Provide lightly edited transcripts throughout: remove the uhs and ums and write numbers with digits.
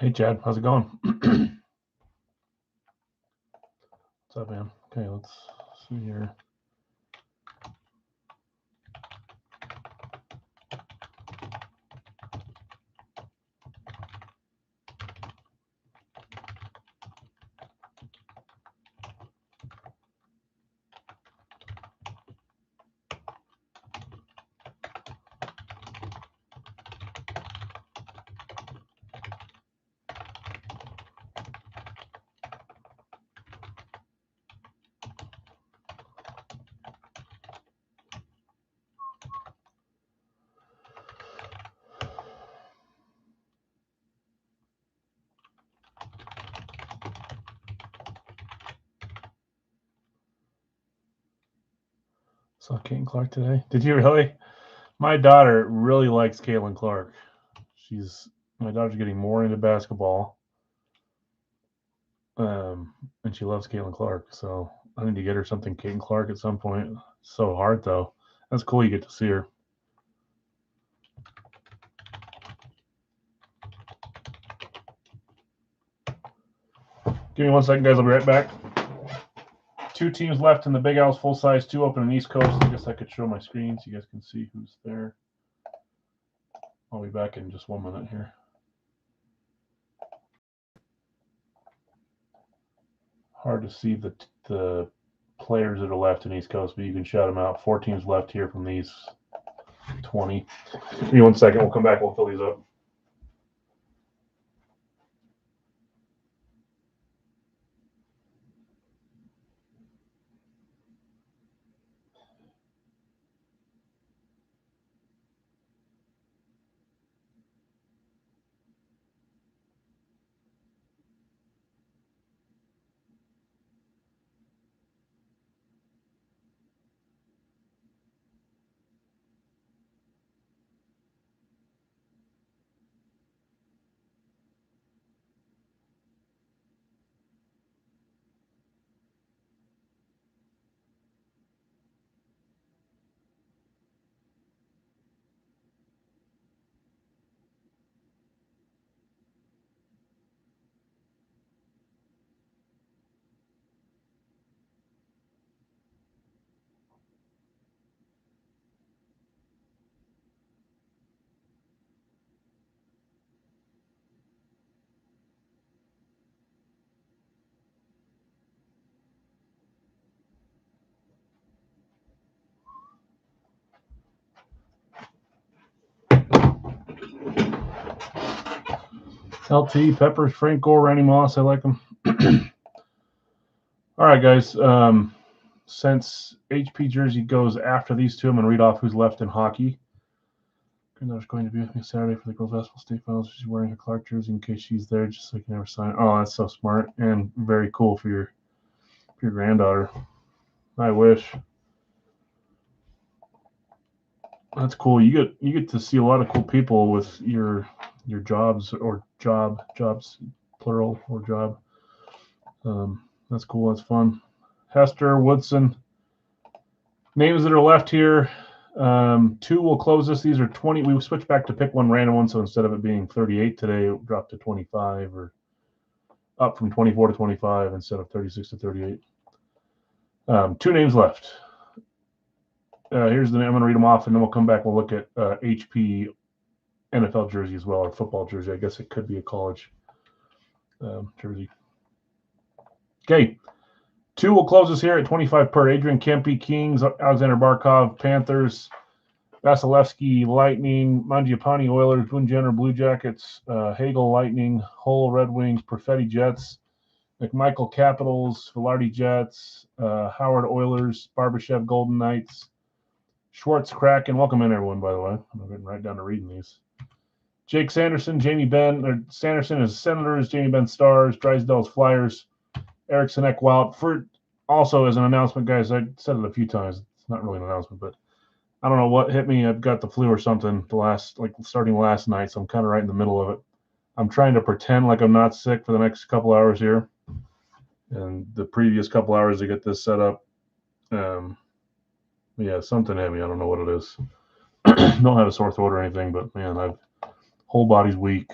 Hey, Chad. How's it going? What's up, man? Okay, let's see here. Saw Caitlin Clark today. Did you really? My daughter really likes Caitlin Clark. My daughter's getting more into basketball, and she loves Caitlin Clark. So I need to get her something Caitlin Clark at some point. It's so hard though. That's cool. You get to see her. Give me 1 second, guys. I'll be right back. 2 teams left in the Big House, full size, 2 open in the East Coast. I guess I could show my screen so you guys can see who's there. I'll be back in just 1 minute here. Hard to see the players that are left in East Coast, but you can shout them out. 4 teams left here from these 20. Give me 1 second. We'll come back. We'll fill these up. LT, Peppers, Frank Gore, Randy Moss. I like them. All right, guys. Since HP jersey goes after these 2, I'm going to read off who's left in hockey. Granddaughter's going to be with me Saturday for the girls' basketball state finals. She's wearing her Clark jersey in case she's there, just so I can never sign. Oh, that's so smart and very cool for your granddaughter. I wish. That's cool. You get to see a lot of cool people with your jobs or jobs plural or job. That's cool. That's fun. Hester, Woodson. Names that are left here. 2 will close this. These are 20. We switched back to pick one random one, so instead of it being 38 today, it dropped to 25 or up from 24 to 25 instead of 36 to 38. 2 names left. Here's the name. I'm going to read them off, and then we'll come back. We'll look at HP NFL jersey as well, or football jersey. I guess it could be a college jersey. Okay. 2 will close us here at 25 per. Adrian Kempe, Kings, Alexander Barkov, Panthers, Vasilevsky, Lightning, Mangiapane, Oilers, Boone Jenner, Blue Jackets, Hagel, Lightning, Hull, Red Wings, Perfetti, Jets, McMichael, Capitals, Velarde, Jets, Howard, Oilers, Barbashev, Golden Knights, Schwartz, Kraken. Welcome in, everyone, by the way. I'm getting right down to reading these. Jake Sanderson, Jamie Benn, or Sanderson is Senators, Jamie Benn Stars, Drysdale's Flyers, Erickson Ekwout. For also as an announcement, guys, I said it a few times. It's not really an announcement, but I don't know what hit me. I've got the flu or something starting last night, so I'm kind of right in the middle of it. I'm trying to pretend like I'm not sick for the next couple hours here. And the previous couple hours to get this set up, yeah, something hit me. I don't know what it is. Don't have a sore throat or anything, but man, whole body's weak.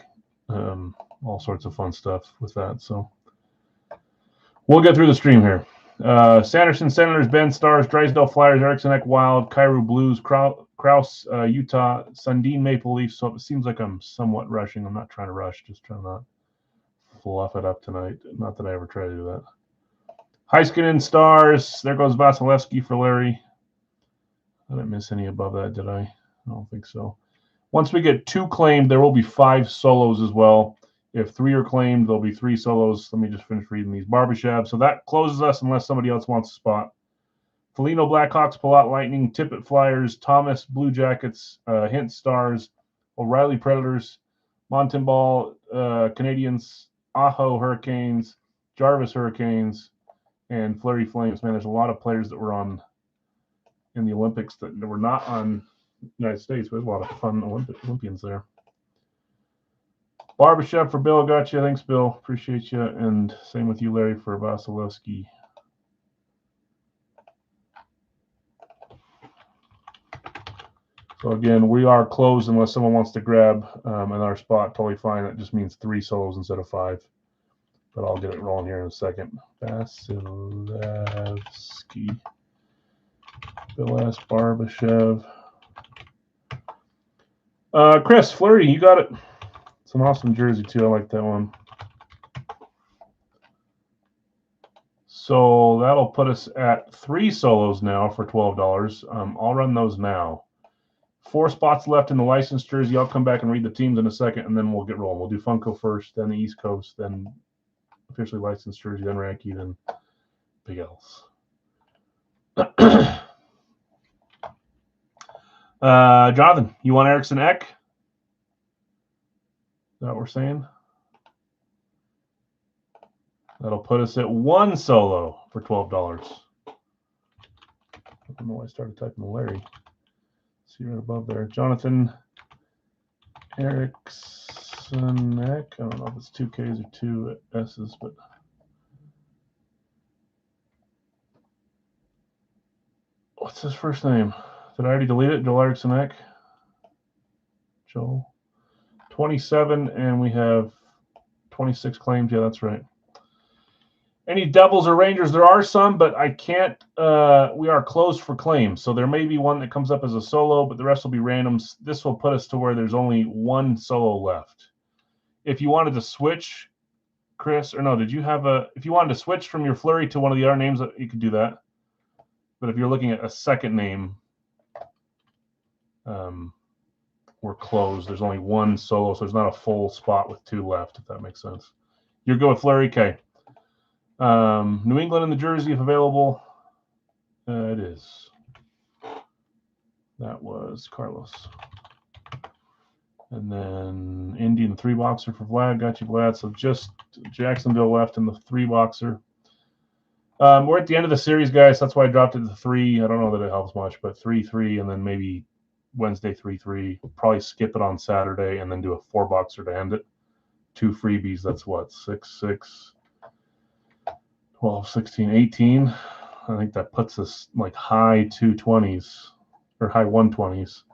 all sorts of fun stuff with that. So we'll get through the stream here. Sanderson Senators, Ben Stars, Drysdale Flyers, Eriksson Ek Wild, Cairo Blues, Kraus Utah, Sundin Maple Leafs. So it seems like I'm somewhat rushing. I'm not trying to rush, just trying to not fluff it up tonight. Not that I ever try to do that. Heiskanen Stars. There goes Vasilevsky for Larry. I didn't miss any above that, did I? I don't think so. Once we get 2 claimed, there will be 5 solos as well. If 3 are claimed, there'll be 3 solos. Let me just finish reading these. Barbashev. So that closes us unless somebody else wants a spot. Foligno Blackhawks, Palat Lightning, Tippett Flyers, Thomas Blue Jackets, Hint Stars, O'Reilly Predators, Montembeault Canadians, Aho Hurricanes, Jarvis Hurricanes, and Fleury Flames. Man, there's a lot of players that were on in the Olympics that were not on the United States. There's a lot of fun Olympians there. Barbashev for Bill. Got you. Thanks, Bill. Appreciate you. And same with you, Larry, for Vasilevsky. So again, we are closed unless someone wants to grab another spot. Totally fine. That just means 3 solos instead of 5. But I'll get it rolling here in a second. Vasilevsky, Bill S. Barbashev. Chris Fleury, you got it. It's an awesome jersey too. I like that one. So that'll put us at 3 solos now for $12. I'll run those now. 4 spots left in the licensed jersey. I'll come back and read the teams in a second, and then we'll get rolling. We'll do Funko first, then the East Coast, then officially licensed jersey, then Ranky, then Big L's. Jonathan, you want Eriksson Ek? Is that what we're saying? That'll put us at 1 solo for $12. I don't know why I started typing Larry. See right above there. Jonathan Eriksson Ek. I don't know if it's 2 Ks or 2 S's, but what's his first name? Did I already delete it? Joel Eriksson Ek. Joel. 27, and we have 26 claims. Yeah, that's right. Any Devils or Rangers? There are some, but I can't. We are closed for claims, so there may be one that comes up as a solo, but the rest will be randoms. This will put us to where there's only 1 solo left. If you wanted to switch, Chris, or no, did you have a? If you wanted to switch from your Fleury to one of the other names, you could do that. But if you're looking at a second name, we're closed. There's only 1 solo, so there's not a full spot with 2 left, if that makes sense. You're good with Fleury, okay. New England in the jersey, if available. It is. That was Carlos. And then Indian 3-boxer for Vlad. Got you, Vlad. So just Jacksonville left in the 3-boxer. We're at the end of the series, guys. That's why I dropped it to 3. I don't know that it helps much, but 3-3, and then maybe Wednesday 3-3. Probably skip it on Saturday, and then do a 4-boxer to end it. 2 freebies. That's what, 6-6. 12, 16, 18. I think that puts us like high 220s or high 120s.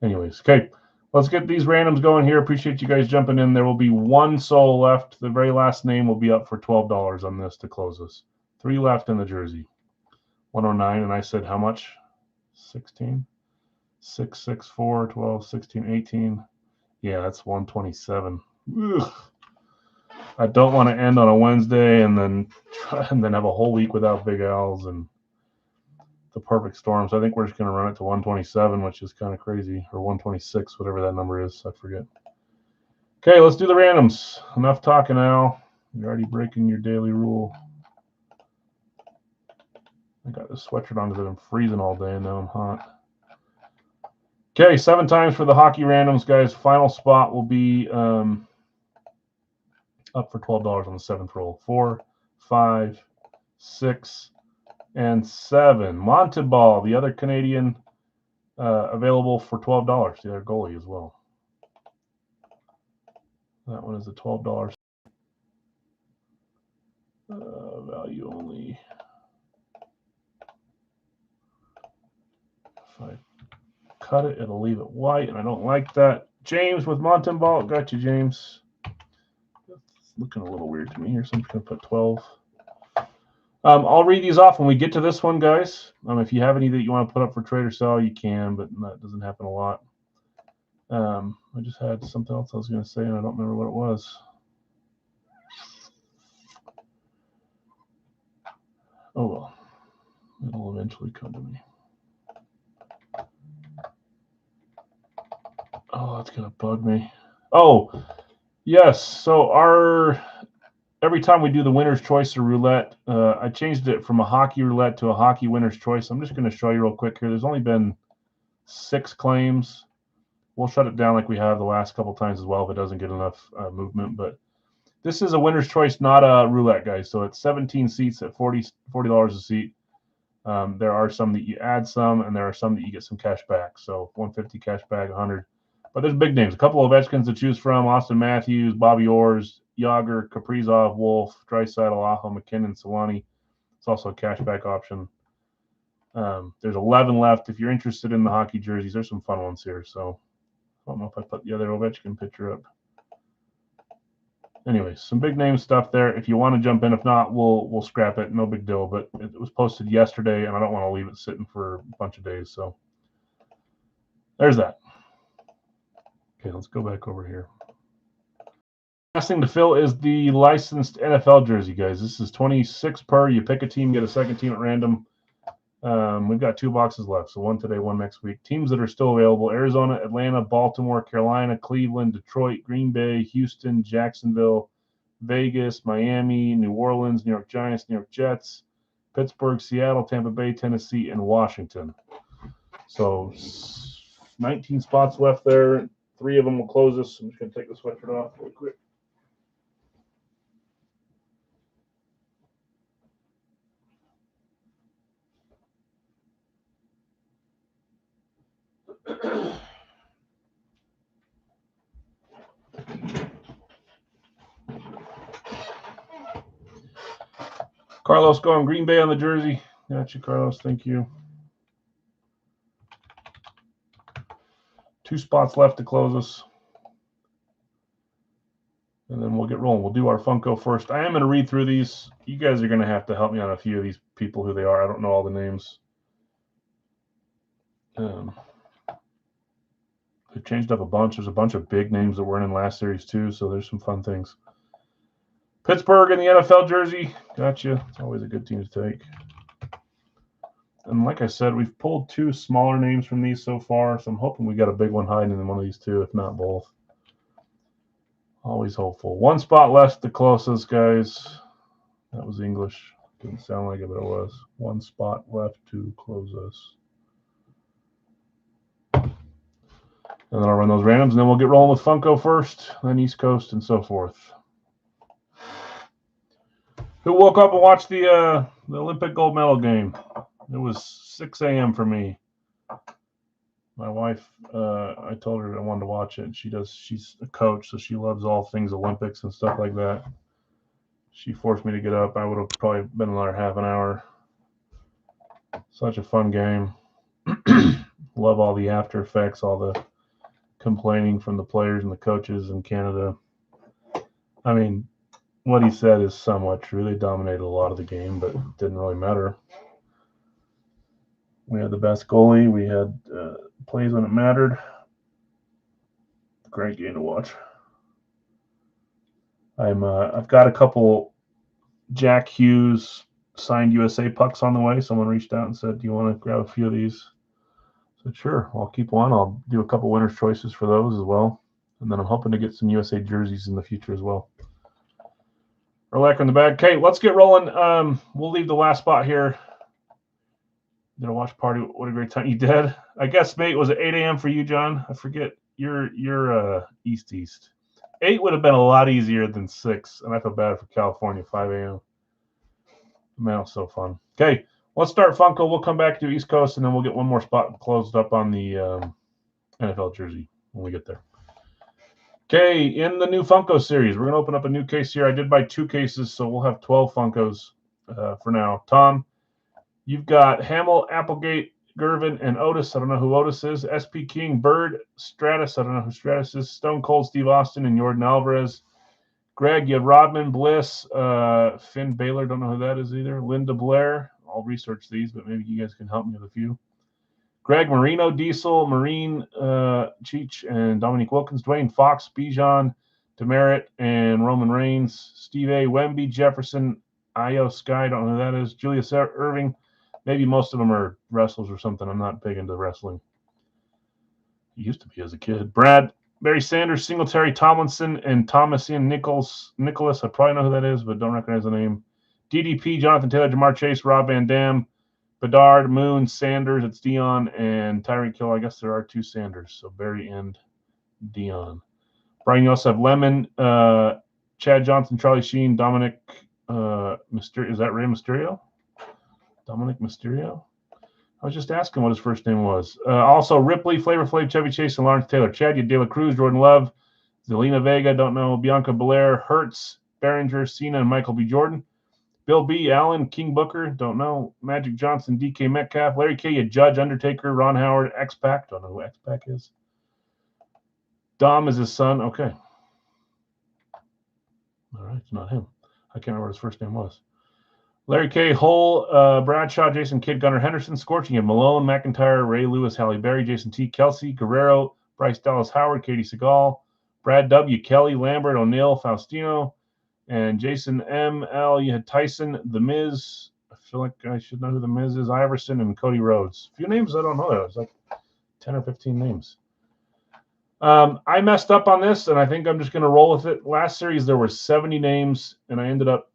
Anyways, okay, let's get these randoms going here. Appreciate you guys jumping in. There will be 1 solo left. The very last name will be up for $12 on this to close us. 3 left in the jersey. 109, and I said how much? 16? 6, 6, 4, 12, 16, 18. Yeah, that's 127. Ugh. I don't want to end on a Wednesday and then have a whole week without Big L's and the perfect storm. So I think we're just going to run it to 127, which is kind of crazy, or 126, whatever that number is. I forget. Okay, let's do the randoms. Enough talking, Al. You're already breaking your daily rule. I got this sweatshirt on because I'm freezing all day and now I'm hot. Okay, 7 times for the hockey randoms, guys. Final spot will be up for $12 on the 7th roll. 4, 5, 6, and 7. Montembeault, the other Canadian, available for $12. The other goalie as well. That one is a $12 value only. If I cut it, it'll leave it white, and I don't like that. James with Montembeault. Got you, James. looking a little weird to me here, so I'm just going to put 12. I'll read these off when we get to this one, guys. If you have any that you want to put up for trade or sell, you can, but that doesn't happen a lot. I just had something else I was going to say, and I don't remember what it was. Oh, well. It'll eventually come to me. Oh, that's going to bug me. Oh, yes. So every time we do the winner's choice or roulette, I changed it from a hockey roulette to a hockey winner's choice. I'm just going to show you real quick here. There's only been 6 claims. We'll shut it down like we have the last couple times as well if it doesn't get enough movement. But this is a winner's choice, not a roulette, guys. So it's 17 seats at $40 a seat. There are some that you add some, and there are some that you get some cash back. So 150 cash back, 100. But there's big names. A couple of Ovechkins to choose from: Austin Matthews, Bobby Orr, Yager, Kaprizov, Wolf, Draisaitl, Aho, McKinnon, Solani. It's also a cashback option. There's 11 left. If you're interested in the hockey jerseys, there's some fun ones here. So I don't know if I put the other Ovechkin picture up. Anyways, some big name stuff there. If you want to jump in, if not, we'll scrap it. No big deal. But it was posted yesterday, and I don't want to leave it sitting for a bunch of days. So there's that. Okay, let's go back over here. Last thing to fill is the licensed NFL jersey, guys. This is 26 per. You pick a team, get a second team at random. We've got 2 boxes left, so one today, one next week. Teams that are still available: Arizona, Atlanta, Baltimore, Carolina, Cleveland, Detroit, Green Bay, Houston, Jacksonville, Vegas, Miami, New Orleans, New York Giants, New York Jets, Pittsburgh, Seattle, Tampa Bay, Tennessee, and Washington. So 19 spots left there. 3 of them will close us. I'm just going to take the sweatshirt off real quick. Carlos going Green Bay on the jersey. Gotcha, Carlos. Thank you. 2 spots left to close us. And then we'll get rolling. We'll do our Funko first. I am going to read through these. You guys are going to have to help me on a few of these people, who they are. I don't know all the names. They've changed up a bunch. There's a bunch of big names that weren't in last series too, so there's some fun things. Pittsburgh in the NFL jersey. Gotcha. It's always a good team to take. And like I said, we've pulled 2 smaller names from these so far, so I'm hoping we got a big one hiding in one of these 2, if not both. Always hopeful. 1 spot left to close us, guys. That was English. Didn't sound like it, but it was. 1 spot left to close us. And then I'll run those randoms, and then we'll get rolling with Funko first, then East Coast, and so forth. Who woke up and watched the Olympic gold medal game? It was 6 a.m. for me. My wife, I told her I wanted to watch it. She's a coach, so she loves all things Olympics and stuff like that. She forced me to get up. I would have probably been another half an hour. Such a fun game. Love all the after effects, all the complaining from the players and the coaches in Canada. I mean, what he said is somewhat true. They dominated a lot of the game, but it didn't really matter. We had the best goalie. We had plays when it mattered. Great game to watch. I've got a couple Jack Hughes signed USA pucks on the way. Someone reached out and said, "Do you want to grab a few of these?" I said, "Sure, I'll keep one. I'll do a couple winner's choices for those as well. And then I'm hoping to get some USA jerseys in the future as well." Urlacher in the bag. Okay, let's get rolling. We'll leave the last spot here. Did a watch party. What a great time. You did? I guess, mate, was it 8 a.m. for you, John? I forget. You're East. 8 would have been a lot easier than 6, and I feel bad for California, 5 a.m. Man, it was so fun. Okay, let's start Funko. We'll come back to East Coast, and then we'll get one more spot closed up on the NFL jersey when we get there. Okay, in the new Funko series, we're going to open up a new case here. I did buy 2 cases, so we'll have 12 Funkos for now. Tom, you've got Hamill, Applegate, Gervin, and Otis. I don't know who Otis is. SP King, Bird, Stratus. I don't know who Stratus is. Stone Cold, Steve Austin, and Jordan Alvarez. Greg, you have Rodman, Bliss, Finn Balor. Don't know who that is either. Linda Blair. I'll research these, but maybe you guys can help me with a few. Greg Marino, Diesel, Marine, Cheech, and Dominique Wilkins. Dwayne Fox, Bijan, Demerit, and Roman Reigns. Steve A. Wemby, Jefferson, Io Sky. Don't know who that is. Julius Irving. Maybe most of them are wrestlers or something. I'm not big into wrestling. He used to be as a kid. Brad, Barry Sanders, Singletary, Tomlinson, and Thomas Ian Nicholas. I probably know who that is, but don't recognize the name. DDP, Jonathan Taylor, Jamar Chase, Rob Van Dam, Bedard, Moon, Sanders. It's Dion and Tyreek Hill. I guess there are 2 Sanders, so Barry and Dion. Brian, you also have Lemon, Chad Johnson, Charlie Sheen, Dominic Mysterio. Is that Rey Mysterio? Dominic Mysterio? I was just asking what his first name was. Also, Ripley, Flavor Flav, Chevy Chase, and Lawrence Taylor. Chad, De La Cruz, Jordan Love, Zelina Vega, don't know, Bianca Belair, Hertz, Behringer, Cena, and Michael B. Jordan. Bill B. Allen, King Booker, don't know. Magic Johnson, DK Metcalf, Larry K. Judge, Undertaker, Ron Howard, X-Pac, don't know who X-Pac is. Dom is his son, okay. All right, it's not him. I can't remember what his first name was. Larry K. Hull, Bradshaw, Jason Kidd, Gunnar Henderson, Scorching Him, Malone, McIntyre, Ray Lewis, Halle Berry, Jason T. Kelsey, Guerrero, Bryce Dallas Howard, Katie Seagal, Brad W. Kelly, Lambert, O'Neill, Faustino, and Jason M. L. You had Tyson, The Miz. I feel like I should know who The Miz is. Iverson and Cody Rhodes. A few names I don't know. It was like 10 or 15 names. I messed up on this, and I think I'm just going to roll with it. Last series, there were 70 names, and I ended up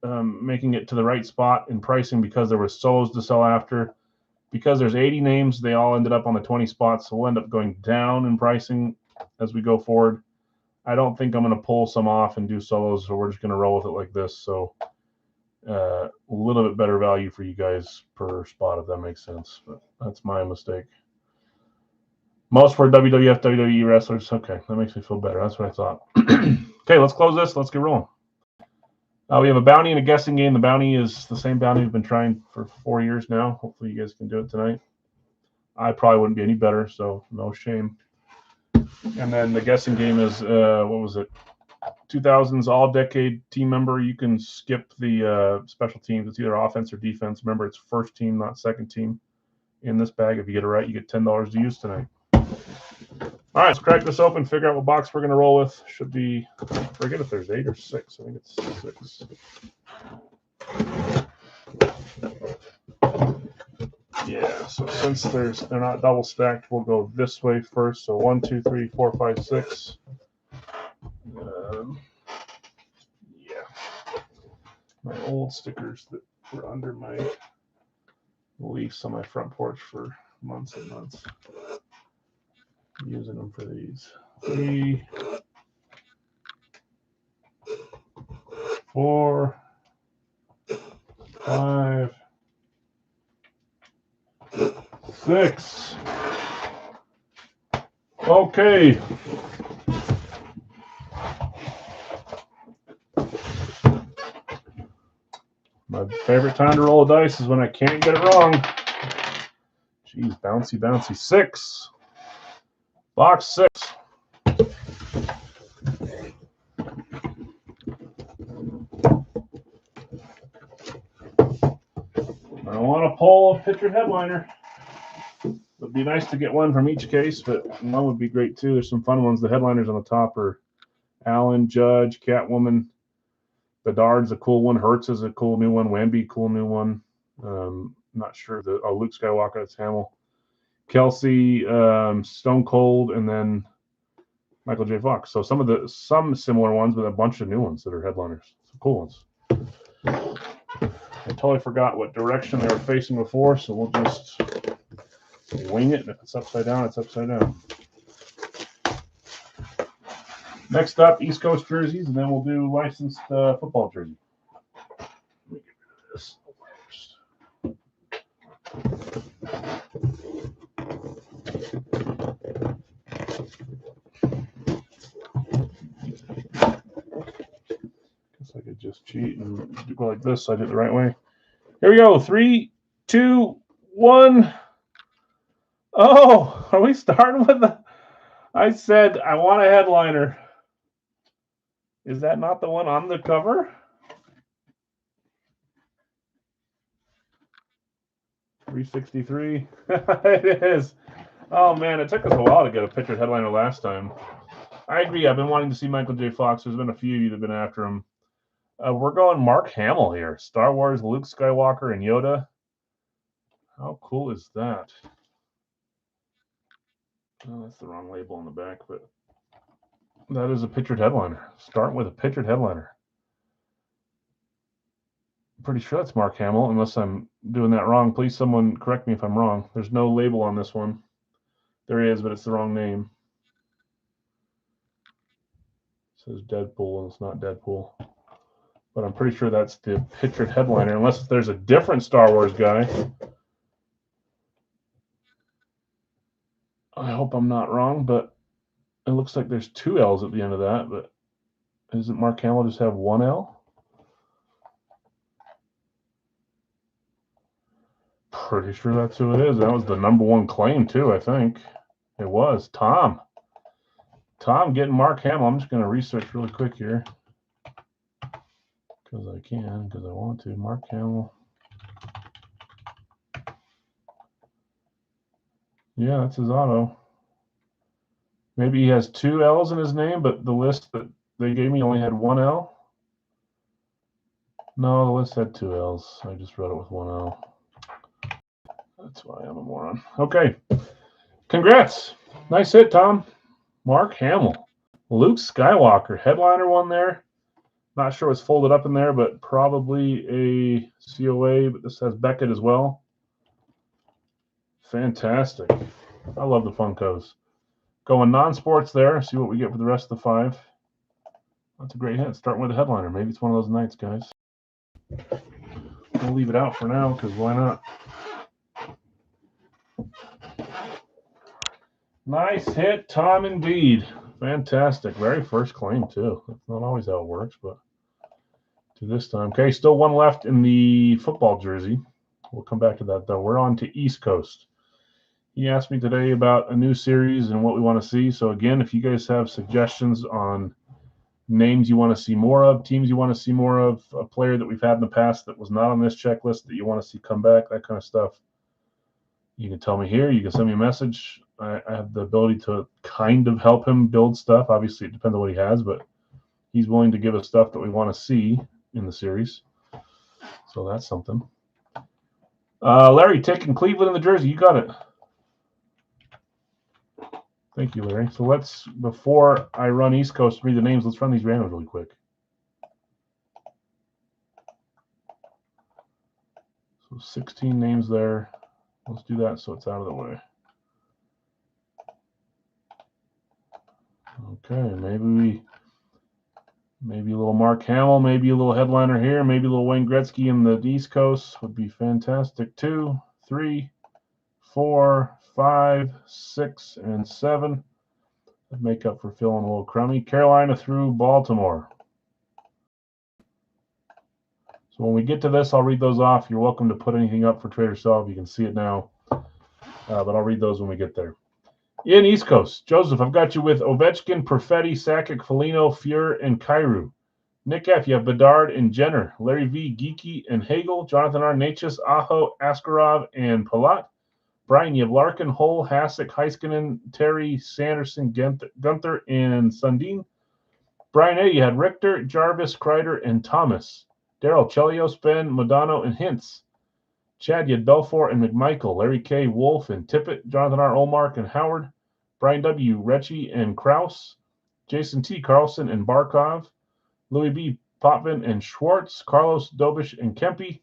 making it to the right spot in pricing because there were solos to sell after. Because there's 80 names, they all ended up on the 20 spots, so we'll end up going down in pricing as we go forward. I don't think I'm going to pull some off and do solos, so we're just going to roll with it like this. So a little bit better value for you guys per spot, if that makes sense. But that's my mistake. Most were WWF, WWE wrestlers. Okay, that makes me feel better. That's what I thought. Okay, let's close this. Let's get rolling. We have a bounty and a guessing game. The bounty is the same bounty we've been trying for 4 years now. Hopefully you guys can do it tonight. I probably wouldn't be any better, so no shame. And then the guessing game is, what was it? 2000s all-decade team member. You can skip the special teams. It's either offense or defense. Remember, it's first team, not second team in this bag. If you get it right, you get $10 to use tonight. All right, let's crack this open, figure out what box we're going to roll with. Should be, I forget if there's 8 or 6. I think it's 6. Yeah, so since they're not double stacked, we'll go this way first. So 1, 2, 3, 4, 5, 6. Yeah, my old stickers that were under my leaves on my front porch for months and months. Using them for these. 3, 4, 5, 6. Okay. My favorite time to roll a dice is when I can't get it wrong. Jeez, bouncy, bouncy. 6. Box 6. I don't want to pull a pictured headliner. It would be nice to get one from each case, but one would be great too. There's some fun ones. The headliners on the top are Allen, Judge, Catwoman. Bedard's a cool one. Hertz is a cool new one. Wemby, cool new one. Not sure. Luke Skywalker, that's Hamill. Kelsey, Stone Cold, and then Michael J. Fox. So some similar ones, but a bunch of new ones that are headliners. Some cool ones. I totally forgot what direction they were facing before, so we'll just wing it. And if it's upside down, it's upside down. Next up, East Coast jerseys, and then we'll do licensed football jersey. Let me get rid of this first. Guess I could just cheat and go like this so I did it the right way. Here we go. 3, 2, 1. Oh, are we starting with the... I said I want a headliner. Is that not the one on the cover? 363. It is. Oh man, it took us a while to get a pictured headliner last time. I agree. I've been wanting to see Michael J. Fox. There's been a few of you that have been after him. We're going Mark Hamill here. Star Wars, Luke Skywalker, and Yoda. How cool is that? Oh, that's the wrong label on the back, but that is a pictured headliner. Starting with a pictured headliner. I'm pretty sure that's Mark Hamill, unless I'm doing that wrong. Please, someone correct me if I'm wrong. There's no label on this one. There is, but it's the wrong name. It says Deadpool, and it's not Deadpool. But I'm pretty sure that's the pictured headliner, unless there's a different Star Wars guy. I hope I'm not wrong, but it looks like there's 2 L's at the end of that. But doesn't Mark Hamill just have 1 L? Pretty sure that's who it is. That was the #1 claim, too, I think. It was. Tom getting Mark Hamill. I'm just going to research really quick here. Because I can, because I want to. Mark Hamill. Yeah, that's his auto. Maybe he has 2 L's in his name, but the list that they gave me only had 1 L. No, the list had 2 L's. I just wrote it with 1 L. That's why I'm a moron. Okay. Congrats. Nice hit, Tom. Mark Hamill. Luke Skywalker. Headliner one there. Not sure what's folded up in there, but probably a COA. But this has Beckett as well. Fantastic. I love the Funkos. Going non-sports there. See what we get for the rest of the 5. That's a great hit. Starting with a headliner. Maybe it's one of those nights, guys. We'll leave it out for now because why not? Nice hit, Tom, indeed. Fantastic. Very first claim, too. That's not always how it works, but to this time. Okay, still one left in the football jersey. We'll come back to that, though. We're on to East Coast. He asked me today about a new series and what we want to see. So, again, if you guys have suggestions on names you want to see more of, teams you want to see more of, a player that we've had in the past that was not on this checklist that you want to see come back, that kind of stuff, you can tell me here. You can send me a message. I have the ability to kind of help him build stuff. Obviously, it depends on what he has, but he's willing to give us stuff that we want to see in the series. So that's something. Larry, taking Cleveland in the jersey. You got it. Thank you, Larry. So let's, before I run East Coast, read the names, let's run these randoms really quick. So 16 names there. Let's do that so it's out of the way. Okay, maybe a little Mark Hamill, maybe a little headliner here, maybe a little Wayne Gretzky in the East Coast would be fantastic. 2, 3, 4, 5, 6, and 7. That'd make up for feeling a little crummy. Carolina through Baltimore. So when we get to this, I'll read those off. You're welcome to put anything up for trade or sell. You can see it now, but I'll read those when we get there. In East Coast, Joseph, I've got you with Ovechkin, Perfetti, Sakic, Foligno, Fuhr, and Kyrou. Nick F., you have Bedard and Jenner. Larry V., Geeky and Hagel. Jonathan R., Natchez, Aho, Askarov, and Palat. Brian, you have Larkin, Hull, Hasek, Heiskanen, Terry, Sanderson, Gunther, and Sundin. Brian A., you had Richter, Jarvis, Kreider, and Thomas. Daryl, Chelios, Ben, Modano, and Hintz. Chad, you had Belfour and McMichael. Larry K., Wolf, and Tippett. Jonathan R., Olmark, and Howard. Brian W., Recchi, and Kraus. Jason T., Carlson, and Barkov. Louis B., Potvin, and Schwartz. Carlos, Dobish, and Kempe.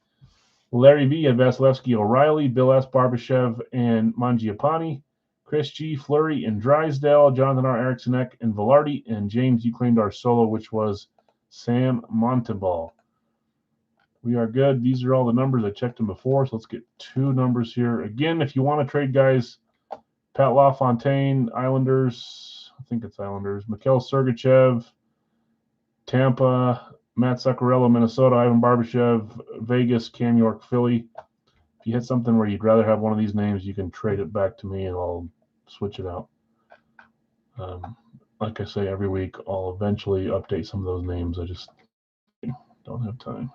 Larry V. had Vasilevsky, O'Reilly. Bill S., Barbashev, and Mangiapane. Chris G., Fleury, and Drysdale. Jonathan R., Eriksson, and Velarde. And James, you claimed our solo, which was Sam Montembeault. We are good. These are all the numbers. I checked them before, so let's get 2 numbers here. Again, if you want to trade guys, Pat LaFontaine, Islanders, I think it's Islanders, Mikhail Sergachev, Tampa, Matt Zuccarello, Minnesota, Ivan Barbashev, Vegas, Cam York, Philly. If you hit something where you'd rather have one of these names, you can trade it back to me and I'll switch it out. like I say every week, I'll eventually update some of those names. I just don't have time.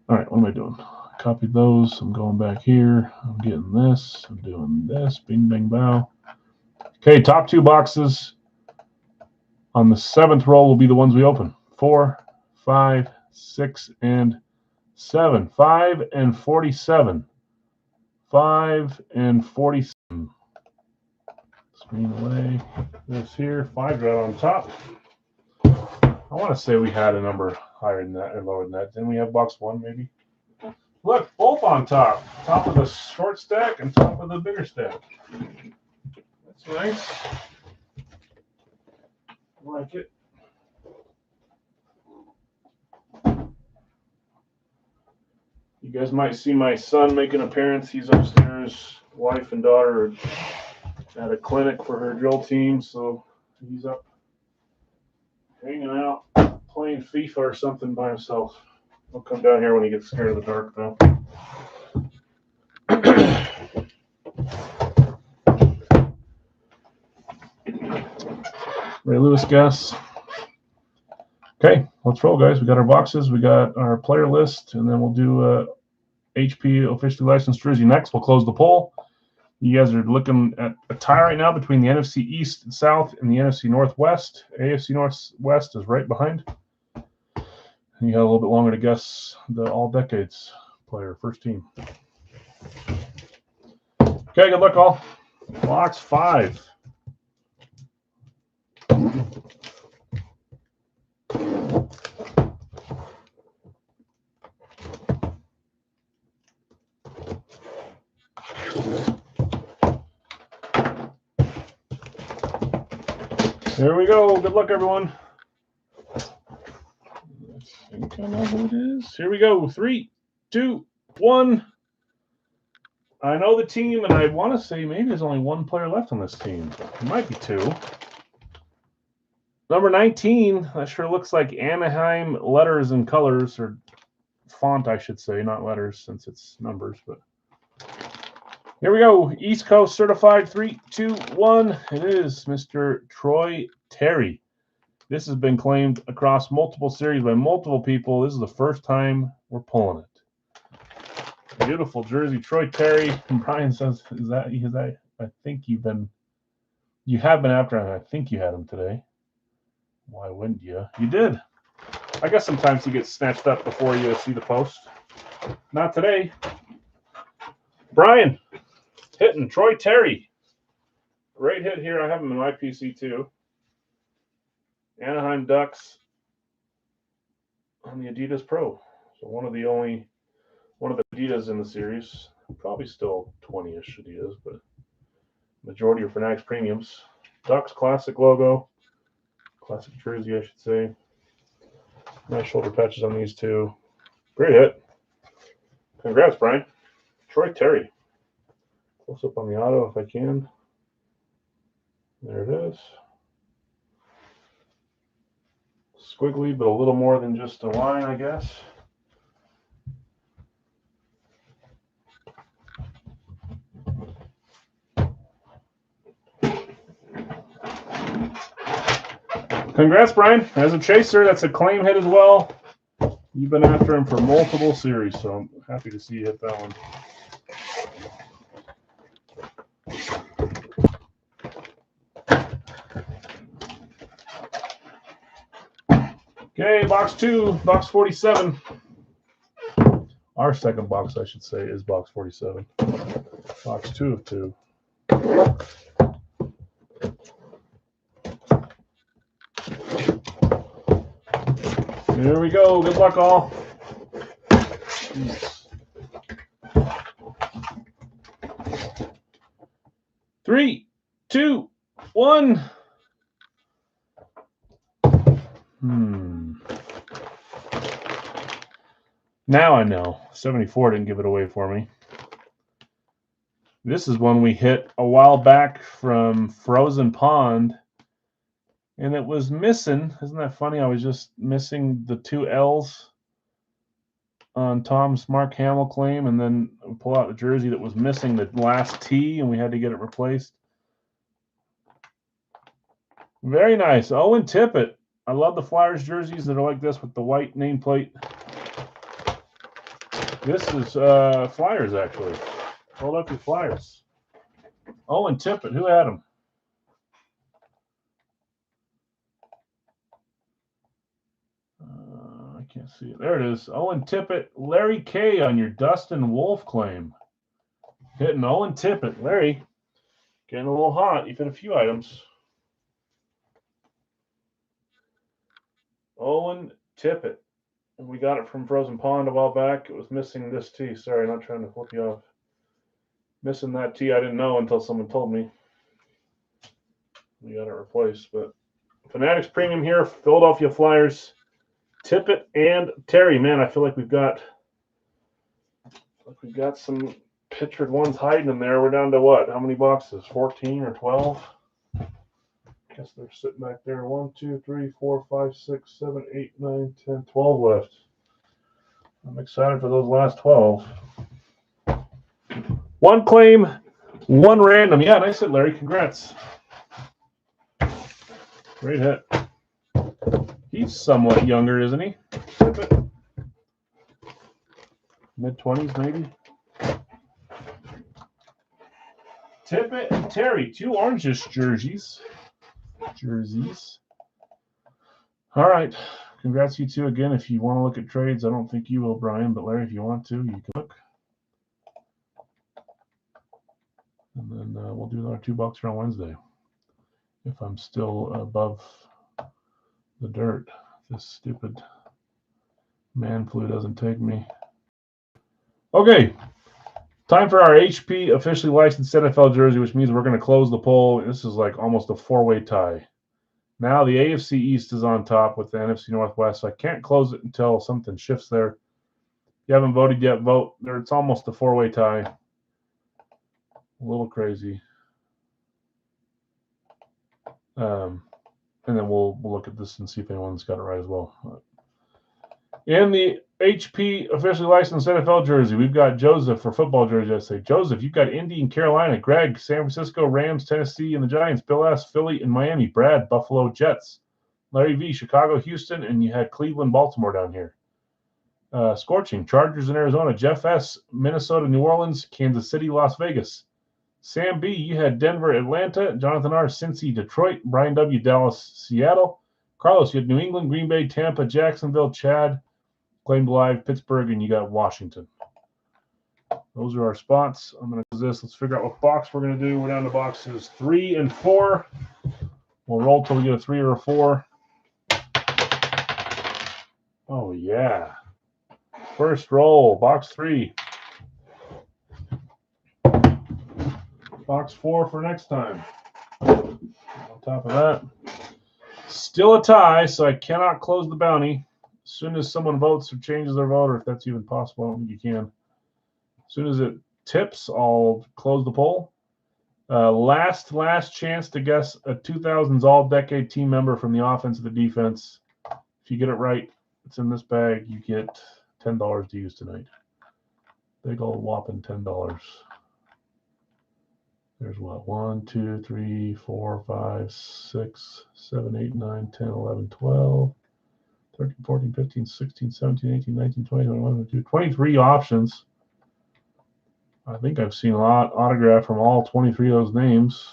All right, what am I doing? I copied those. I'm going back here. I'm getting this. I'm doing this. Bing, bang, bow. Okay, top 2 boxes on the 7th roll will be the ones we open. 4, 5, 6, and 7. 5 and 47. 5 and 47. Screen away. This here. 5 right on top. I want to say we had a number higher than that or lower than that. Then we have box 1 maybe. Look, both on top. Top of the short stack and top of the bigger stack. That's nice. I like it. You guys might see my son make an appearance. He's upstairs. Wife and daughter are at a clinic for her drill team, so he's up hanging out, playing FIFA or something by himself. He'll come down here when he gets scared of the dark, though. Ray Lewis guess. Okay, let's roll, guys. We got our boxes, we got our player list, and then we'll do HP officially licensed jersey next. We'll close the poll. You guys are looking at a tie right now between the NFC East and South and the NFC Northwest. AFC Northwest is right behind. And you got a little bit longer to guess the all decades player, first team. Okay, good luck all. Box 5. There we go. Good luck, everyone. I think I know who it is. Here we go. 3, 2, 1. I know the team, and I want to say maybe there's only one player left on this team. It might be 2. Number 19, that sure looks like Anaheim letters and colors, or font, I should say, not letters since it's numbers. But here we go. East Coast certified. 3, 2, 1. It is Mr. Troy Terry. This has been claimed across multiple series by multiple people. This is the first time we're pulling it. Beautiful jersey, Troy Terry. And Brian says, "Is that? I think you have been after him. I think you had him today. Why wouldn't you? You did. I guess sometimes you get snatched up before you see the post. Not today. Brian, hitting Troy Terry. Great hit here. I have him in my PC too. Anaheim Ducks on the Adidas Pro. So one of the Adidas in the series. Probably still 20-ish Adidas, but majority are Fanatics Premiums. Ducks classic logo. Classic jersey, I should say. Nice shoulder patches on these two. Great hit. Congrats, Brian. Troy Terry. Close up on the auto if I can. There it is. Squiggly, but a little more than just a line, I guess. Congrats, Brian. As a chaser, that's a claim hit as well. You've been after him for multiple series, so I'm happy to see you hit that one. Okay, box 2, box 47. Our second box, I should say, is box 47. Box 2 of 2. Here we go. Good luck, all. Jeez. 3, 2, 1. Now I know. 74 didn't give it away for me. This is one we hit a while back from Frozen Pond. And it was missing. Isn't that funny? I was just missing the 2 L's on Tom's Mark Hamill claim, and then pull out the jersey that was missing the last T, and we had to get it replaced. Very nice. Owen Tippett. I love the Flyers jerseys that are like this with the white nameplate. This is Flyers, actually. Philadelphia Flyers. Owen Tippett. Who had him? I can't see it. There it is. Owen Tippett. Larry K on your Dustin Wolf claim. Hitting Owen Tippett. Larry, getting a little hot. You've hit a few items. Owen Tippett. And we got it from Frozen Pond a while back. It was missing this T. Sorry, not trying to flip you off. Missing that T. I didn't know until someone told me. We got it replaced. But Fanatics Premium here. Philadelphia Flyers. Tippett and Terry. Man, I feel like we've got some pictured ones hiding in there. We're down to what? How many boxes? 14 or 12? Guess they're sitting back there. 1, 2, 3, 4, 5, 6, 7, 8, 9, 10, 12 left. I'm excited for those last 12. One claim, one random. Yeah, nice hit, Larry. Congrats. Great hit. He's somewhat younger, isn't he? Mid-20s, maybe. Tippett and Terry, 2 orangish jerseys. All right. Congrats, you two, again. If you want to look at trades, I don't think you will, Brian, but Larry, if you want to, you can look. And then we'll do another 2 boxer on Wednesday. If I'm still above the dirt, this stupid man flu doesn't take me. Okay. Time for our HP officially licensed NFL jersey, which means we're going to close the poll. This is like almost a 4-way tie. Now the AFC East is on top with the NFC Northwest, so I can't close it until something shifts there. If you haven't voted yet, vote. It's almost a 4-way tie. A little crazy. And then we'll look at this and see if anyone's got it right as well. In the HP officially licensed NFL jersey, we've got Joseph for football jersey. I say, Joseph, you've got Indy and Carolina, Greg, San Francisco, Rams, Tennessee, and the Giants, Bill S., Philly, and Miami, Brad, Buffalo, Jets, Larry V., Chicago, Houston, and you had Cleveland, Baltimore down here. Scorching, Chargers in Arizona, Jeff S., Minnesota, New Orleans, Kansas City, Las Vegas. Sam B., you had Denver, Atlanta, Jonathan R., Cincy, Detroit, Brian W., Dallas, Seattle. Carlos, you had New England, Green Bay, Tampa, Jacksonville, Chad, claimed live, Pittsburgh, and you got Washington. Those are our spots. I'm going to do this. Let's figure out what box we're going to do. We're down to boxes 3 and 4. We'll roll till we get a 3 or a 4. Oh, yeah. First roll, box 3. Box 4 for next time. On top of that, still a tie, so I cannot close the bounty. As soon as someone votes or changes their vote, or if that's even possible, I don't think you can. As soon as it tips, I'll close the poll. Last chance to guess a 2000s all-decade team member from the offense or the defense. If you get it right, it's in this bag. You get $10 to use tonight. Big old whopping $10. There's what? 1, 2, 3, 4, 5, 6, 7, 8, 9, 10, 11, 12, 13, 14, 15, 16, 17, 18, 19, 20, 21, 22, 23 options. I think I've seen a lot autographed from all 23 of those names.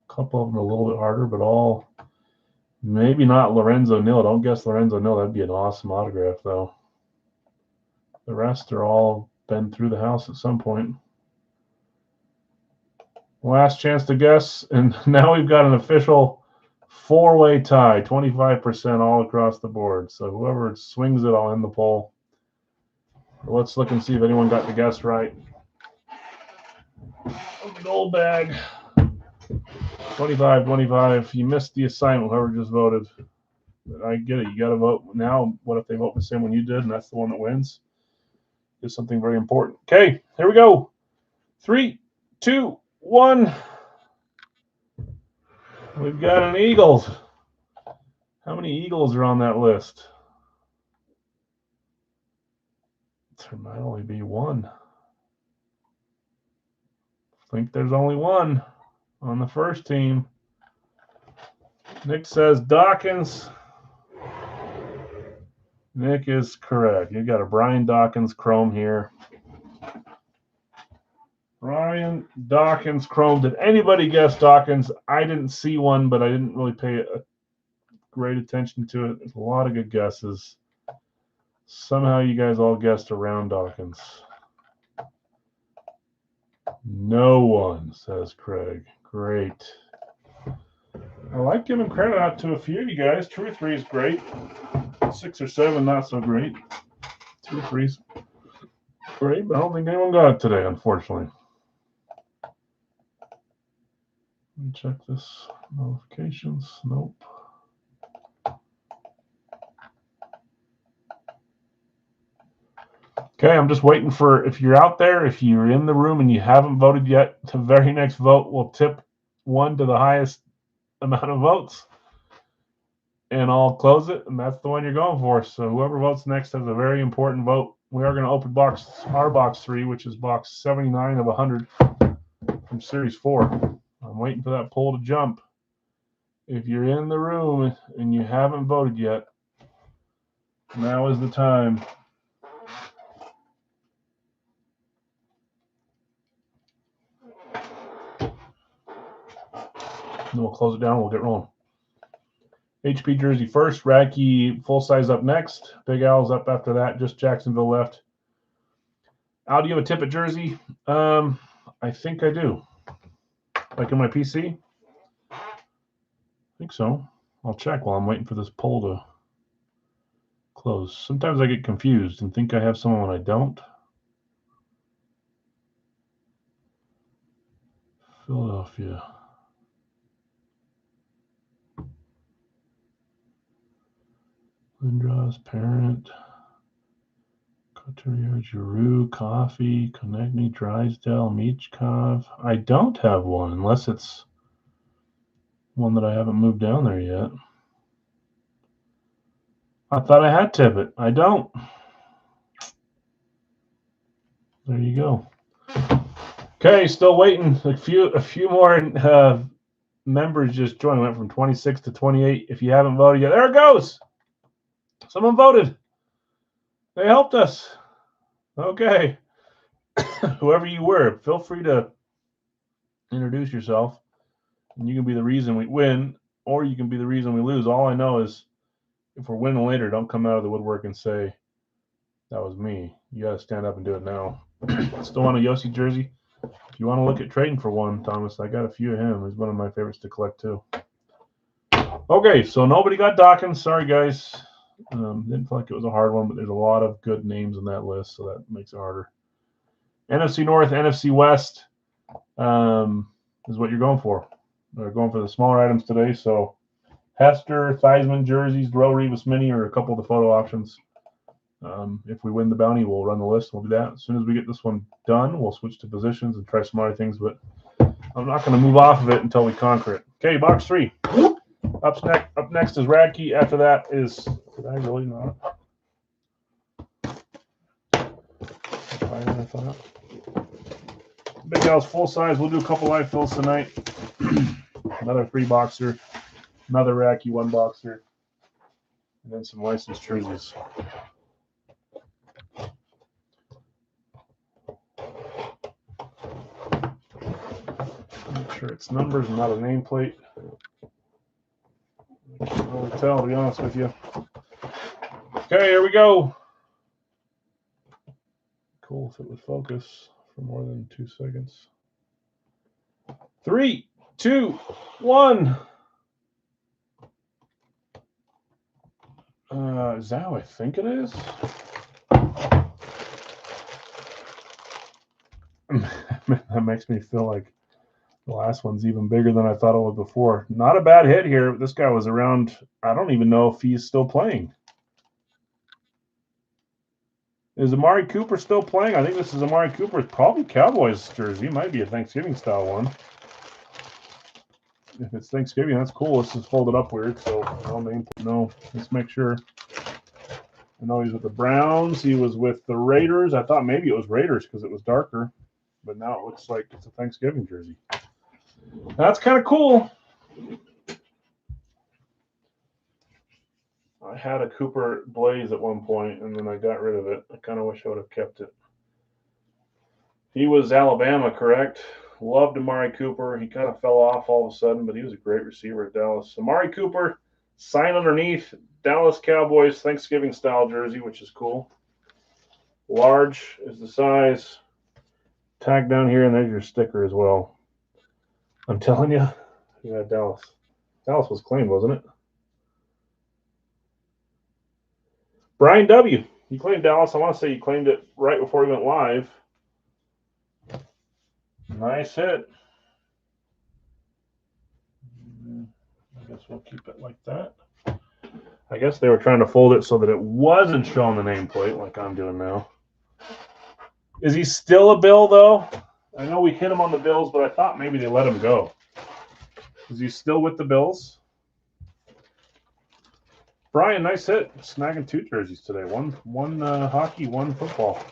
A couple of them are a little bit harder, but all maybe not Lorenzo Neal. Don't guess Lorenzo Neal. That'd be an awesome autograph, though. The rest are all been through the house at some point. Last chance to guess, and now we've got an official 4-way tie, 25% all across the board. So whoever swings it, I'll end the poll. Let's look and see if anyone got the guess right. Gold bag. 25. You missed the assignment, whoever just voted. But I get it. You got to vote now. What if they vote the same one you did, and that's the one that wins? Is something very important. Okay, here we go. 3, 2, 1. We've got an Eagles. How many Eagles are on that list? There might only be one. I think there's only one on the first team. Nick says Dawkins. Nick is correct. You got a Brian Dawkins Chrome here. Brian Dawkins Chrome. Did anybody guess Dawkins? I didn't see one, but I didn't really pay a great attention to it. There's a lot of good guesses. Somehow you guys all guessed around Dawkins. No one, says Craig. Great. I like giving credit out to a few of you guys. 2 or 3 is great. 6 or 7, not so great. 2 or 3 is great, but I don't think anyone got it today, unfortunately. Let me check this. Notifications. Nope. Okay, I'm just waiting for, if you're out there, if you're in the room and you haven't voted yet, the very next vote will tip one to the highest amount of votes. And I'll close it, and that's the one you're going for. So whoever votes next has a very important vote. We are going to open our box 3, which is box 79 of 100 from Series 4. I'm waiting for that poll to jump. If you're in the room and you haven't voted yet, now is the time. Then we'll close it down. We'll get rolling. HP jersey first. Radke full size up next. Big Al's up after that. Just Jacksonville left. Al, do you have a tip at jersey? I think I do. Like in my PC? I think so. I'll check while I'm waiting for this poll to close. Sometimes I get confused and think I have someone when I don't. Philadelphia. Lindros, Parent, Couturier, Giroux, Coffee, Konechny, Drysdale, Michkov. I don't have one unless it's one that I haven't moved down there yet. I thought I had Tippett. I don't. There you go. Okay, still waiting. A few more members just joined. Went from 26 to 28. If you haven't voted yet, there it goes. Someone voted. They helped us. Okay. Whoever you were, feel free to introduce yourself. And you can be the reason we win, or you can be the reason we lose. All I know is if we're winning later, don't come out of the woodwork and say, that was me. You got to stand up and do it now. Still want a Yossi jersey? If you want to look at trading for one, Thomas, I got a few of him. He's one of my favorites to collect, too. Okay, so nobody got Dawkins. Sorry, guys. Didn't feel like it was a hard one, but there's a lot of good names in that list, so that makes it harder. NFC North, NFC West is what you're going for. They're going for the smaller items today, so Hester, Theismann jerseys, Darrelle Revis Mini are a couple of the photo options. If we win the bounty, we'll run the list. We'll do that. As soon as we get this one done, we'll switch to positions and try some other things, but I'm not going to move off of it until we conquer it. Okay, box 3. Up next is Radke. After that is, did I really not? I thought. Big Al's full size. We'll do a couple live fills tonight. Another 3-boxer, another Radke 1-boxer, and then some licensed jerseys. Make sure it's numbers and not a nameplate. I can't really tell, to be honest with you. Okay, here we go. Cool if it would focus for more than 2 seconds. 3, 2, 1. Is that how I think it is? That makes me feel like the last one's even bigger than I thought it was before. Not a bad hit here. This guy was around. I don't even know if he's still playing. Is Amari Cooper still playing? I think this is Amari Cooper's probably Cowboys jersey. It might be a Thanksgiving style one. If it's Thanksgiving, that's cool. This is folded up weird, so no. Let's make sure. I know he's with the Browns. He was with the Raiders. I thought maybe it was Raiders because it was darker, but now it looks like it's a Thanksgiving jersey. That's kind of cool. I had a Cooper Blaze at one point, and then I got rid of it. I kind of wish I would have kept it. He was Alabama, correct? Loved Amari Cooper. He kind of fell off all of a sudden, but he was a great receiver at Dallas. Amari Cooper, sign underneath, Dallas Cowboys Thanksgiving style jersey, which is cool. Large is the size. Tag down here, and there's your sticker as well. I'm telling you, you got Dallas. Dallas was claimed, wasn't it? Brian W. You claimed Dallas. I want to say you claimed it right before we went live. Nice hit. I guess we'll keep it like that. I guess they were trying to fold it so that it wasn't showing the nameplate like I'm doing now. Is he still a Bill, though? I know we hit him on the Bills, but I thought maybe they let him go. Is he still with the Bills? Brian, nice hit. Snagging 2 jerseys today. One hockey, one football.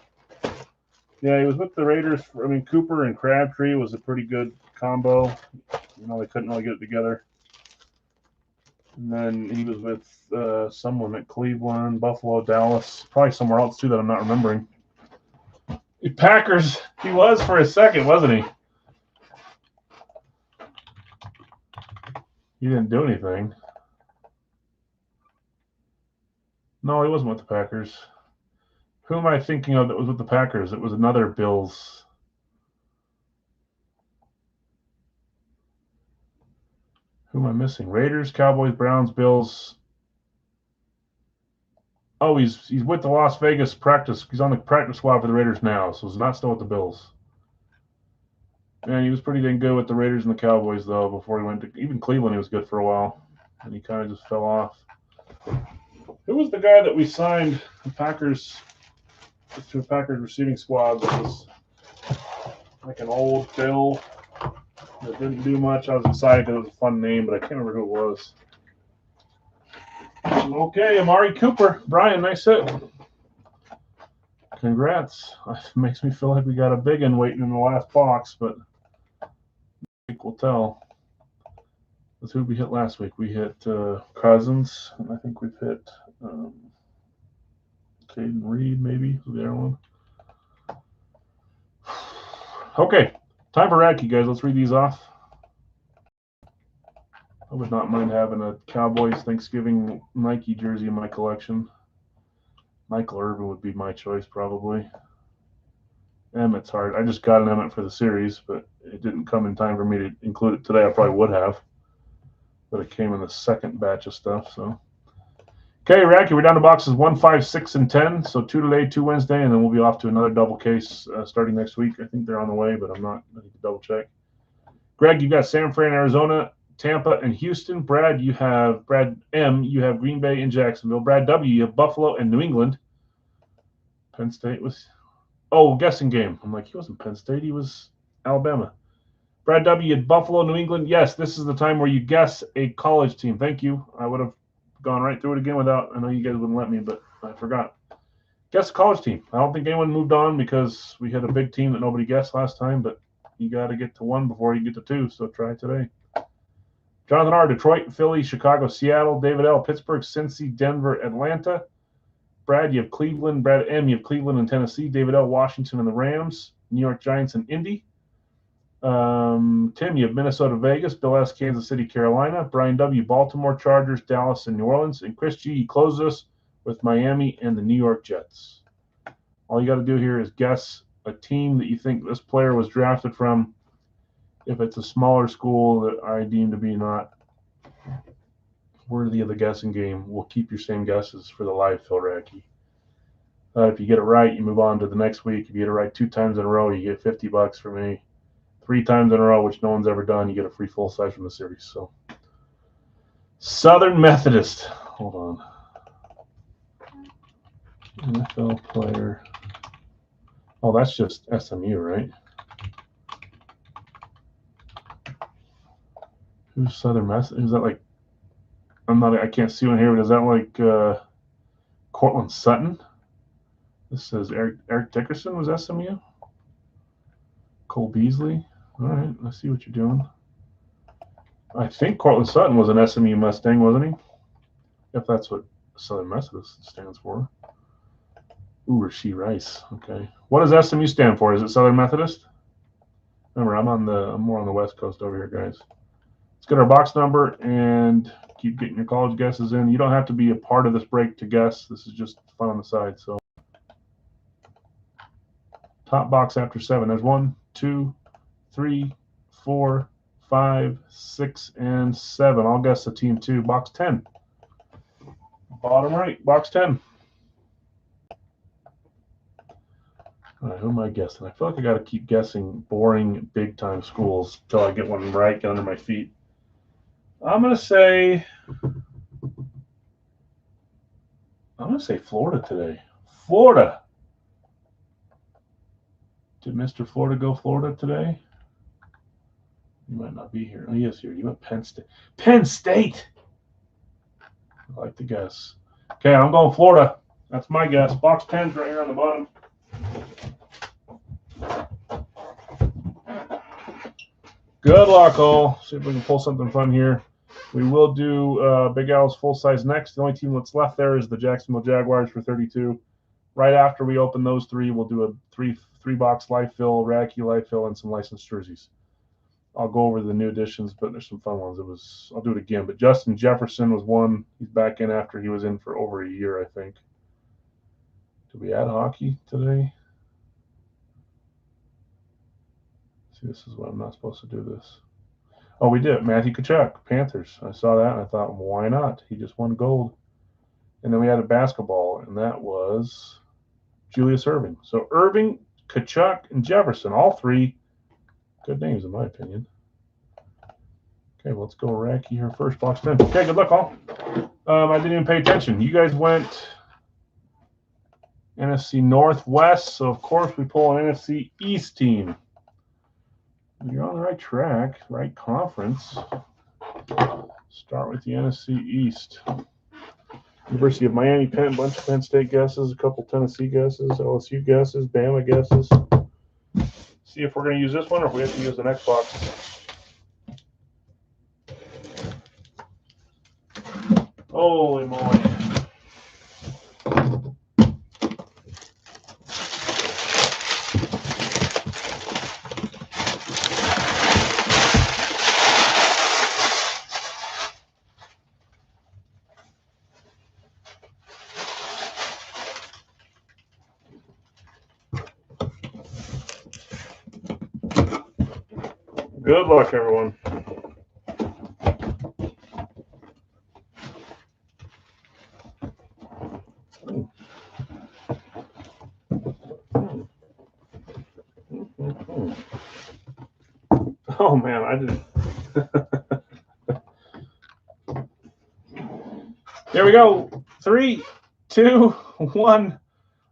Yeah, he was with the Raiders. I mean, Cooper and Crabtree was a pretty good combo. You know, they couldn't really get it together. And then he was with someone at Cleveland, Buffalo, Dallas, probably somewhere else too that I'm not remembering. Packers, he was for a second, wasn't he? He didn't do anything. No, he wasn't with the Packers. Who am I thinking of that was with the Packers? It was another Bills. Who am I missing? Raiders, Cowboys, Browns, Bills. Oh, he's with the Las Vegas practice. He's on the practice squad for the Raiders now, so he's not still with the Bills. Man, he was pretty dang good with the Raiders and the Cowboys, though, before he went to even Cleveland. He was good for a while, and he kind of just fell off. Who was the guy that we signed the Packers to a Packers receiving squad that was like an old Bill that didn't do much? I was excited because it was a fun name, but I can't remember who it was. Okay, Amari Cooper. Brian, nice hit. Congrats. It makes me feel like we got a big one waiting in the last box, but I think we'll tell. That's who we hit last week. We hit Cousins, and I think we've hit Caden Reed, maybe, was the other one. Okay, time for Radke, guys. Let's read these off. I would not mind having a Cowboys Thanksgiving Nike jersey in my collection. Michael Irvin would be my choice, probably. Emmett's hard. I just got an Emmett for the series, but it didn't come in time for me to include it today. I probably would have, but it came in the second batch of stuff. So, okay, Radke, we're down to boxes 1, 5, 6, and 10. So 2 today, 2 Wednesday, and then we'll be off to another double case starting next week. I think they're on the way, but I'm not. I need to double check. Greg, you got San Fran, Arizona, Tampa, and Houston. Brad, you have Brad M. You have Green Bay and Jacksonville. Brad W. You have Buffalo and New England. Penn State was. Oh, guessing game. I'm like, he wasn't Penn State. He was Alabama. Brad W. had Buffalo, New England. Yes, this is the time where you guess a college team. Thank you. I would have gone right through it again without. I know you guys wouldn't let me, but I forgot. Guess a college team. I don't think anyone moved on because we had a big team that nobody guessed last time, but you got to get to 1 before you get to 2, so try today. Jonathan R., Detroit, Philly, Chicago, Seattle. David L., Pittsburgh, Cincy, Denver, Atlanta. Brad, you have Cleveland. Brad M., you have Cleveland and Tennessee. David L., Washington and the Rams. New York Giants and Indy. Tim, you have Minnesota, Vegas. Bill S., Kansas City, Carolina. Brian W., Baltimore, Chargers, Dallas, and New Orleans. And Chris G., you close us with Miami and the New York Jets. All you got to do here is guess a team that you think this player was drafted from. If it's a smaller school that I deem to be not worthy of the guessing game, we'll keep your same guesses for the live Phil Radke. If you get it right, you move on to the next week. If you get it right 2 times in a row, you get $50 from me. 3 times in a row, which no one's ever done, you get a free full size from the series. So, Southern Methodist. Hold on. NFL player. Oh, that's just SMU, right? Who's Southern Methodist? Is that like? I can't see one here, but is that like Cortland Sutton? This says Eric Dickerson was SMU. Cole Beasley. All right, I see what you're doing. I think Cortland Sutton was an SMU Mustang, wasn't he? If that's what Southern Methodist stands for. Ooh, Rasheed Rice. Okay. What does SMU stand for? Is it Southern Methodist? Remember, I'm more on the West Coast over here, guys. Let's get our box number and keep getting your college guesses in. You don't have to be a part of this break to guess. This is just fun on the side. So, top box after 7. There's 1, 2, 3, 4, 5, 6, and 7. I'll guess the team 2. Box 10. Bottom right, box 10. All right, who am I guessing? I feel like I got to keep guessing boring big-time schools until I get one right, get under my feet. I'm gonna say Florida today. Florida. Did Mr. Florida go Florida today? You might not be here. Oh, yes, here. You went Penn State. Penn State. I like to guess. Okay, I'm going Florida. That's my guess. Box 10's right here on the bottom. Good luck, all. See if we can pull something fun here. We will do Big Al's full size next. The only team that's left there is the Jacksonville Jaguars for 32. Right after we open those 3, we'll do a three box life fill, Racky life fill, and some licensed jerseys. I'll go over the new additions, but there's some fun ones. I'll do it again. But Justin Jefferson was one. He's back in after he was in for over a year, I think. Did we add hockey today? See, this is what I'm not supposed to do this. Oh, we did. Matthew Tkachuk, Panthers. I saw that, and I thought, well, why not? He just won gold. And then we added basketball, and that was Julius Erving. So Erving, Tkachuk, and Jefferson, all 3 good names, in my opinion. Okay, well, let's go Racky here first, box 10. Okay, good luck, all. I didn't even pay attention. You guys went NFC Northwest, so of course we pull an NFC East team. You're on the right track, right conference. Start with the NFC East. University of Miami, Penn, bunch of Penn State guesses, a couple Tennessee guesses, LSU guesses, Bama guesses. See if we're going to use this one or if we have to use the next box. Holy moly. Good luck, everyone. Oh, man, I didn't. There we go. 3, 2, 1.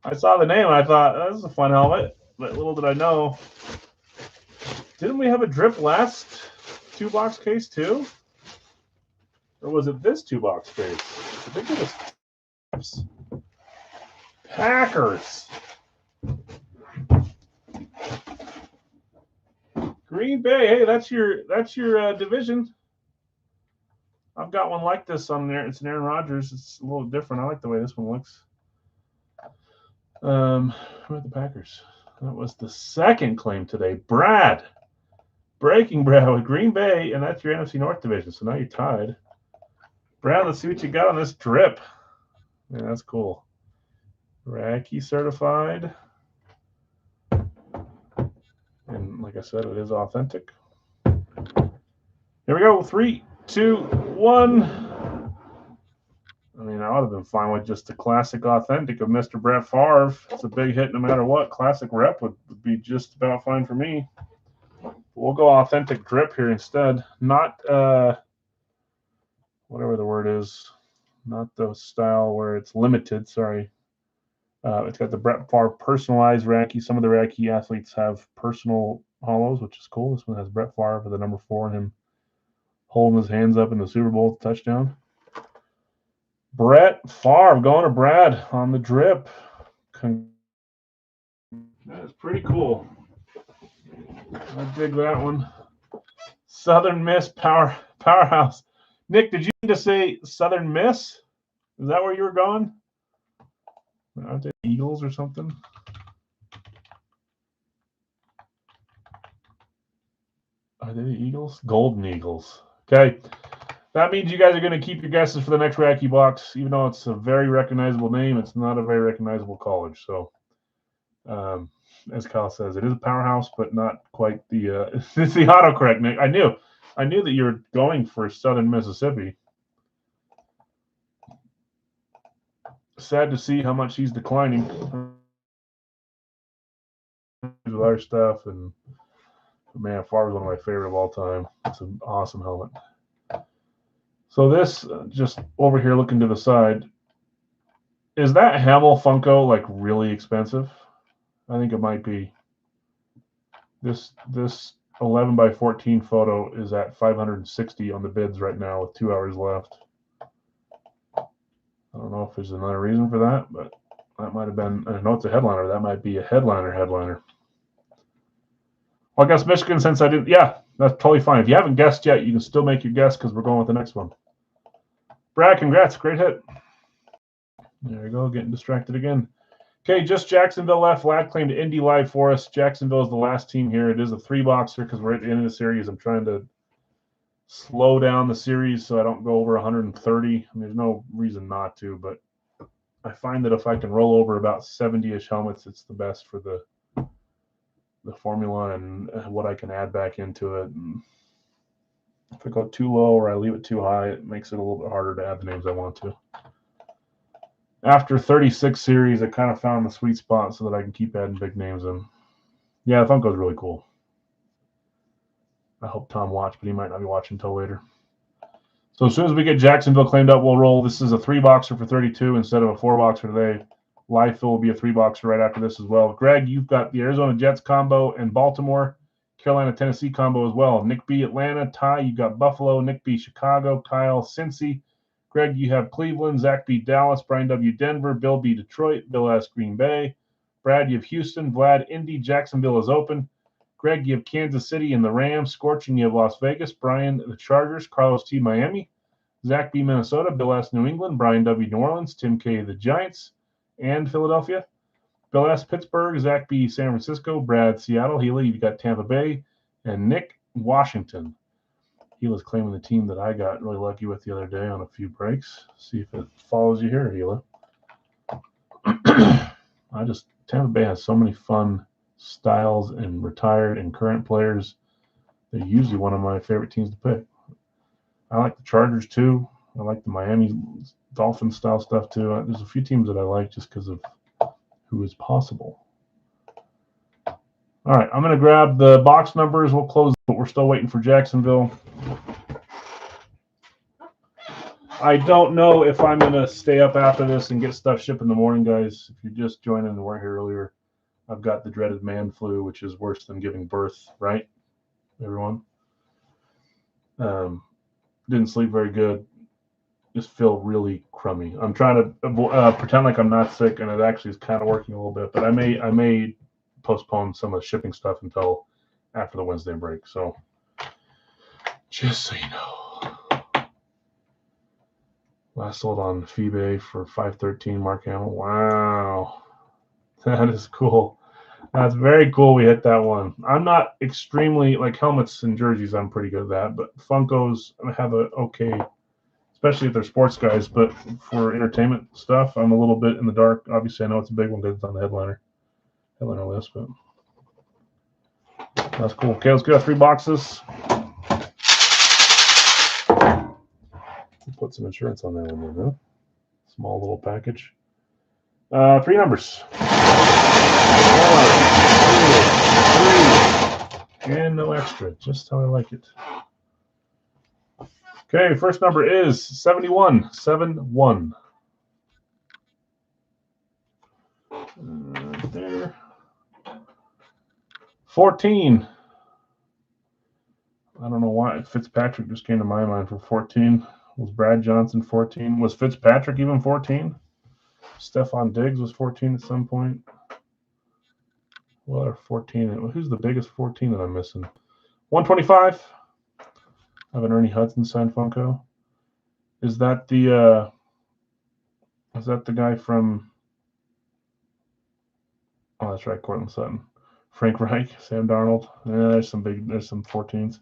I saw the name and I thought, this is a fun helmet. But little did I know. Didn't we have a drip last 2-box case too? Or was it this 2-box case? I think it was Packers. Green Bay. Hey, that's your division. I've got one like this on there. It's an Aaron Rodgers. It's a little different. I like the way this one looks. Who are the Packers? That was the second claim today. Brad. Breaking Brad with Green Bay, and that's your NFC North division. So now you're tied. Brad, let's see what you got on this drip. Yeah, that's cool. Racky certified. And like I said, it is authentic. Here we go. 3, 2, 1. I mean, I would have been fine with just the classic authentic of Mr. Brett Favre. It's a big hit no matter what. Classic rep would be just about fine for me. We'll go authentic drip here instead. Not whatever the word is. Not the style where it's limited. Sorry. It's got the Brett Favre personalized Racky. Some of the Racky athletes have personal hollows, which is cool. This one has Brett Favre with the number 4 and him holding his hands up in the Super Bowl touchdown. Brett Favre going to Brad on the drip. That is pretty cool. I dig that one. Southern Miss powerhouse. Nick, did you need to say Southern Miss? Is that where you were going? Aren't they Eagles or something? Are they the Eagles? Golden Eagles. Okay. That means you guys are going to keep your guesses for the next Racky box. Even though it's a very recognizable name, it's not a very recognizable college. So, as Kyle says, it is a powerhouse, but not quite the. It's the autocorrect, Nick. I knew that you were going for Southern Mississippi. Sad to see how much he's declining with our stuff. And man, Favre's one of my favorite of all time. It's an awesome helmet. So this, just over here looking to the side, is that Hamel Funko like really expensive? I think it might be. This 11 by 14 photo is at 560 on the bids right now with 2 hours left. I don't know if there's another reason for that, but that might have been. I know it's a headliner. That might be a headliner. Well, I guess Michigan, since I didn't. Yeah, that's totally fine. If you haven't guessed yet, you can still make your guess because we're going with the next one. Brad, congrats. Great hit. There we go. Getting distracted again. Okay, just Jacksonville left. Vlad claimed Indy live for us. Jacksonville is the last team here. It is a 3-boxer because we're at the end of the series. I'm trying to slow down the series so I don't go over 130. I mean, there's no reason not to, but I find that if I can roll over about 70-ish helmets, it's the best for the formula and what I can add back into it. And if I go too low or I leave it too high, it makes it a little bit harder to add the names I want to. After 36 series, I kind of found the sweet spot so that I can keep adding big names in. Yeah, the Funko's really cool. I hope Tom watched, but he might not be watching until later. So as soon as we get Jacksonville claimed up, we'll roll. This is a 3-boxer for 32 instead of a 4-boxer today. Live fill will be a 3-boxer right after this as well. Greg, you've got the Arizona Jets combo and Baltimore, Carolina, Tennessee combo as well. Nick B, Atlanta. Ty, you've got Buffalo. Nick B, Chicago. Kyle, Cincy. Greg, you have Cleveland. Zach B, Dallas. Brian W, Denver. Bill B, Detroit. Bill S, Green Bay. Brad, you have Houston. Vlad, Indy. Jacksonville is open. Greg, you have Kansas City and the Rams. Scorching, you have Las Vegas. Brian, the Chargers. Carlos T, Miami. Zach B, Minnesota. Bill S, New England. Brian W, New Orleans. Tim K, the Giants and Philadelphia. Bill S, Pittsburgh. Zach B, San Francisco. Brad, Seattle. Healy, you've got Tampa Bay. And Nick, Washington. Gila's claiming the team that I got really lucky with the other day on a few breaks. See if it follows you here, Gila. Tampa Bay has so many fun styles and retired and current players. They're usually one of my favorite teams to pick. I like the Chargers too. I like the Miami Dolphins style stuff too. There's a few teams that I like just because of who is possible. All right, I'm going to grab the box numbers. We'll close, but we're still waiting for Jacksonville. I don't know if I'm going to stay up after this and get stuff shipped in the morning, guys. If you're just joining and weren't here earlier, I've got the dreaded man flu, which is worse than giving birth, right, everyone? Didn't sleep very good. Just feel really crummy. I'm trying to pretend like I'm not sick, and it actually is kind of working a little bit. But I may postpone some of the shipping stuff until after the Wednesday break. So just so you know. Last sold on eBay for $513, Mark Hamill. Wow. That is cool. That's very cool we hit that one. I'm not extremely, like helmets and jerseys, I'm pretty good at that. But Funkos have a okay, especially if they're sports guys. But for entertainment stuff, I'm a little bit in the dark. Obviously, I know it's a big one because it's on the headliner list. But that's cool. Okay, let's get our 3 boxes. Put some insurance on that one, huh? Small little package. 3 numbers. 1, 2, 3. And no extra. Just how I like it. Okay, first number is 71. 71. There. 14. I don't know why Fitzpatrick just came to my mind for 14. Was Brad Johnson 14? Was Fitzpatrick even 14? Stephon Diggs was 14 at some point. Well, they're 14. Who's the biggest 14 that I'm missing? 125. I have an Ernie Hudson signed Funko. Is that the Is that the guy from? Oh, that's right, Cortland Sutton. Frank Reich, Sam Darnold. Yeah, there's some 14s.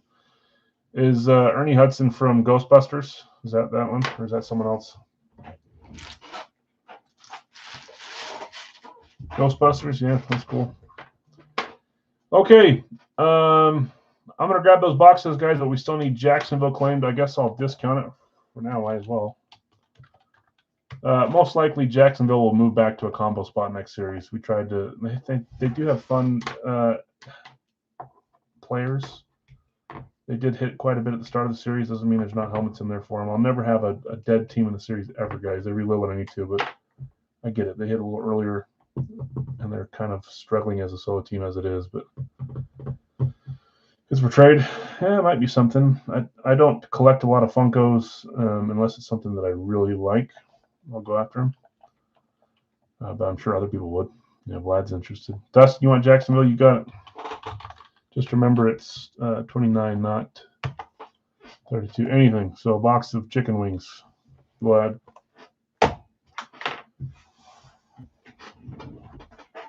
Is Ernie Hudson from Ghostbusters? Is that one, or is that someone else? Ghostbusters, yeah, that's cool. Okay, I'm gonna grab those boxes, guys, but we still need Jacksonville claimed. I guess I'll discount it for now. Might as well. Most likely, Jacksonville will move back to a combo spot next series. We tried to. They do have fun players. They did hit quite a bit at the start of the series. Doesn't mean there's not helmets in there for them. I'll never have a dead team in the series ever, guys. I reload when I need to, but I get it. They hit a little earlier, and they're kind of struggling as a solo team as it is. But because for trade, it might be something. I don't collect a lot of Funkos unless it's something that I really like. I'll go after them. But I'm sure other people would. Yeah, Vlad's interested. Dustin, you want Jacksonville? You got it. Just remember it's 29, not 32. Anything. So a box of chicken wings. Vlad.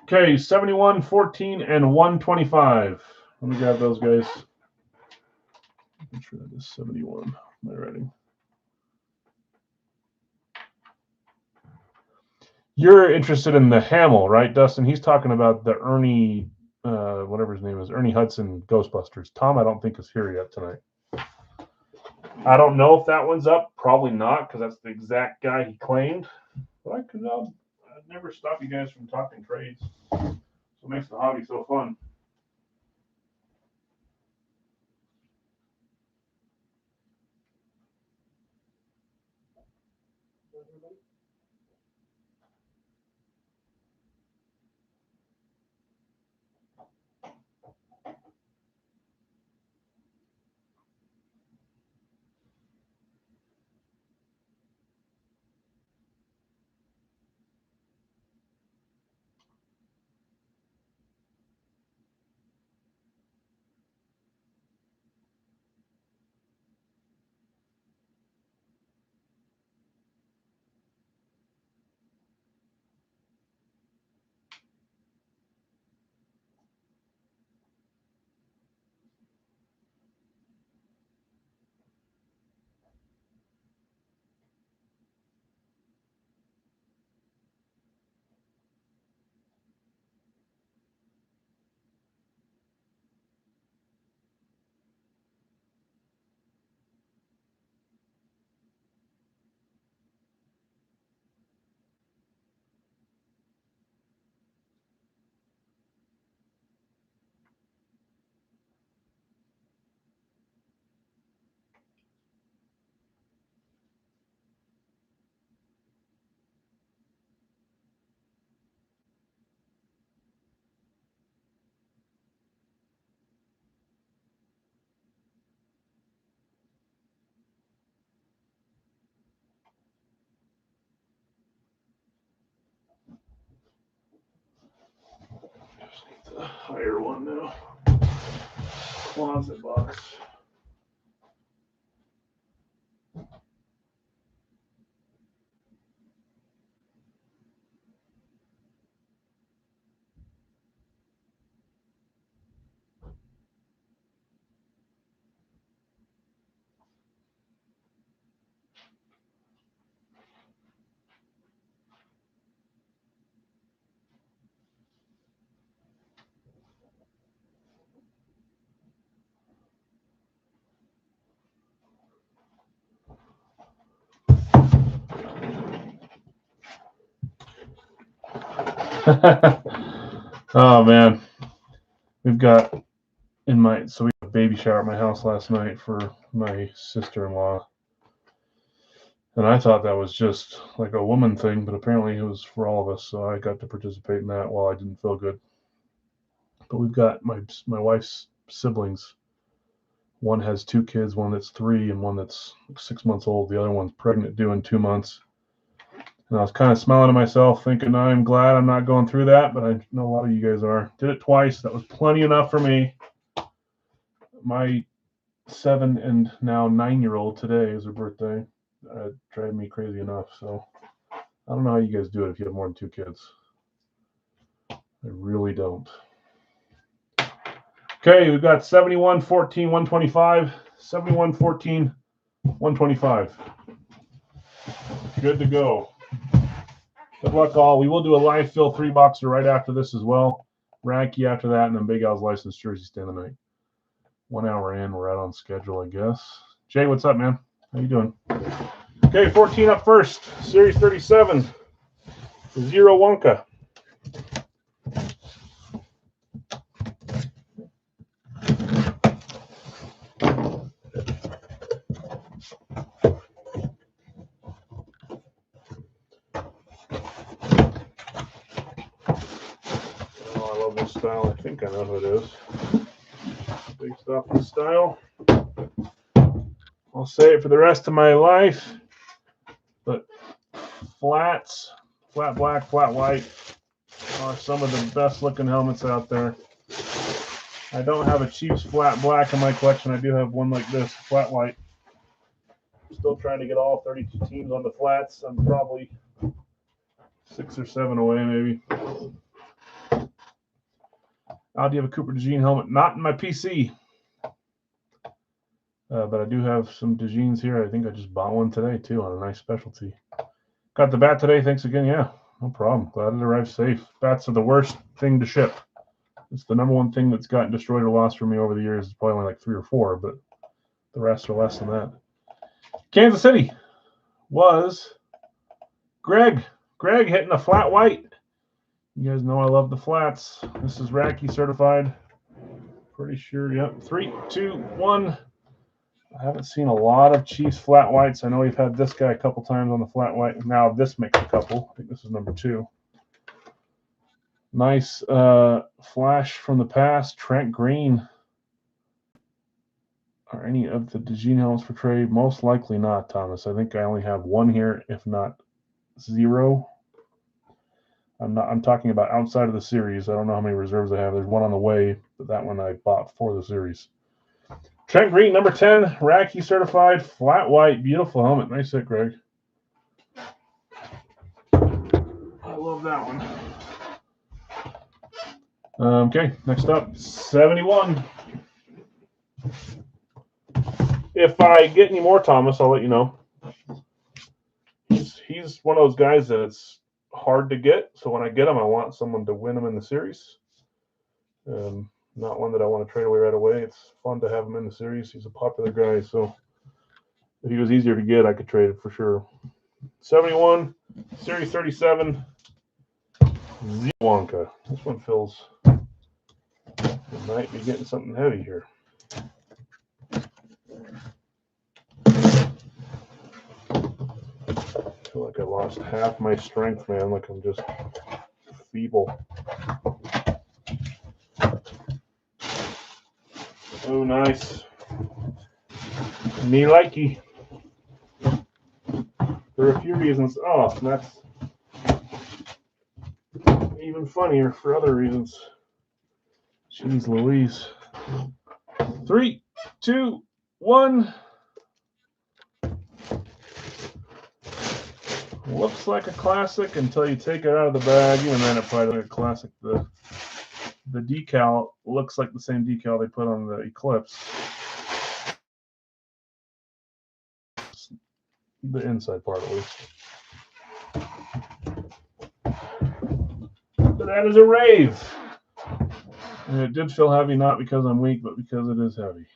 Okay, 71, 14, and 125. Let me grab those guys. Make sure that is 71. Am I writing? You're interested in the Hamill, right, Dustin? He's talking about the Ernie, whatever his name is, Ernie Hudson Ghostbusters. Tom, I don't think is here yet tonight. I don't know if that one's up. Probably not, because that's the exact guy he claimed. But I could I'd never stop you guys from talking trades. So it makes the hobby so fun. Just need the higher one now. Closet box. Oh man, we've got we had a baby shower at my house last night for my sister-in-law, and I thought that was just like a woman thing, but apparently it was for all of us. So I got to participate in that while I didn't feel good. But we've got my wife's siblings. One has 2 kids, one that's 3, and one that's 6 months old. The other one's pregnant, due in 2 months. And I was kind of smiling to myself, thinking, I'm glad I'm not going through that, but I know a lot of you guys are. Did it twice. That was plenty enough for me. My 7 and now 9-year-old today is her birthday. Drive me crazy enough. So I don't know how you guys do it if you have more than 2 kids. I really don't. Okay, we've got 71, 14, 125. 71, 14, 125. Good to go. Good luck, all. We will do a live fill 3-boxer right after this as well. Racky after that, and then Big Al's licensed jersey stand tonight. 1 hour in, we're out on schedule, I guess. Jay, what's up, man? How you doing? Okay, 14 up first. Series 37. Zero Wonka. Oh, I love this style. I think I know who it is. Based off the style. I'll say it for the rest of my life. But flats, flat black, flat white are some of the best looking helmets out there. I don't have a Chiefs flat black in my collection. I do have one like this, flat white. Still trying to get all 32 teams on the flats. I'm probably 6 or 7 away, maybe. Do you have a Cooper DeJean helmet? Not in my PC. But I do have some DeJeans here. I think I just bought one today, too, on a nice specialty. Got the bat today. Thanks again. Yeah, no problem. Glad it arrived safe. Bats are the worst thing to ship. It's the number one thing that's gotten destroyed or lost for me over the years. It's probably only like 3 or 4, but the rest are less than that. Kansas City was Greg. Greg hitting a flat white. You guys know I love the flats. This is Racky certified. Pretty sure, yep. 3, 2, 1. I haven't seen a lot of Chiefs flat whites. I know we've had this guy a couple times on the flat white. Now this makes a couple. I think this is number 2. Nice flash from the past. Trent Green. Are any of the DeJean helmets for trade? Most likely not, Thomas. I think I only have 1 here, if not 0. I'm talking about outside of the series. I don't know how many reserves I have. There's 1 on the way, but that one I bought for the series. Trent Green, number 10, Racky certified, flat white, beautiful helmet. Nice hit, Greg. I love that one. Okay, next up, 71. If I get any more Thomas, I'll let you know. He's one of those guys that it's hard to get, so when I get him, I want someone to win him in the series. Not one that I want to trade away right away. It's fun to have him in the series. He's a popular guy, so if he was easier to get, I could trade it for sure. 71, Series 37, Wonka. This one feels it might be getting something heavy here. I feel like I lost half my strength, man. Like I'm just feeble. Oh, nice. Me likey. For a few reasons. Oh, that's even funnier for other reasons. Jeez Louise. 3, 2, 1. Looks like a classic until you take it out of the bag. Even then, it probably looks like a classic. The decal looks like the same decal they put on the Eclipse. The inside part, at least. But that is a Rave. And it did feel heavy, not because I'm weak, but because it is heavy.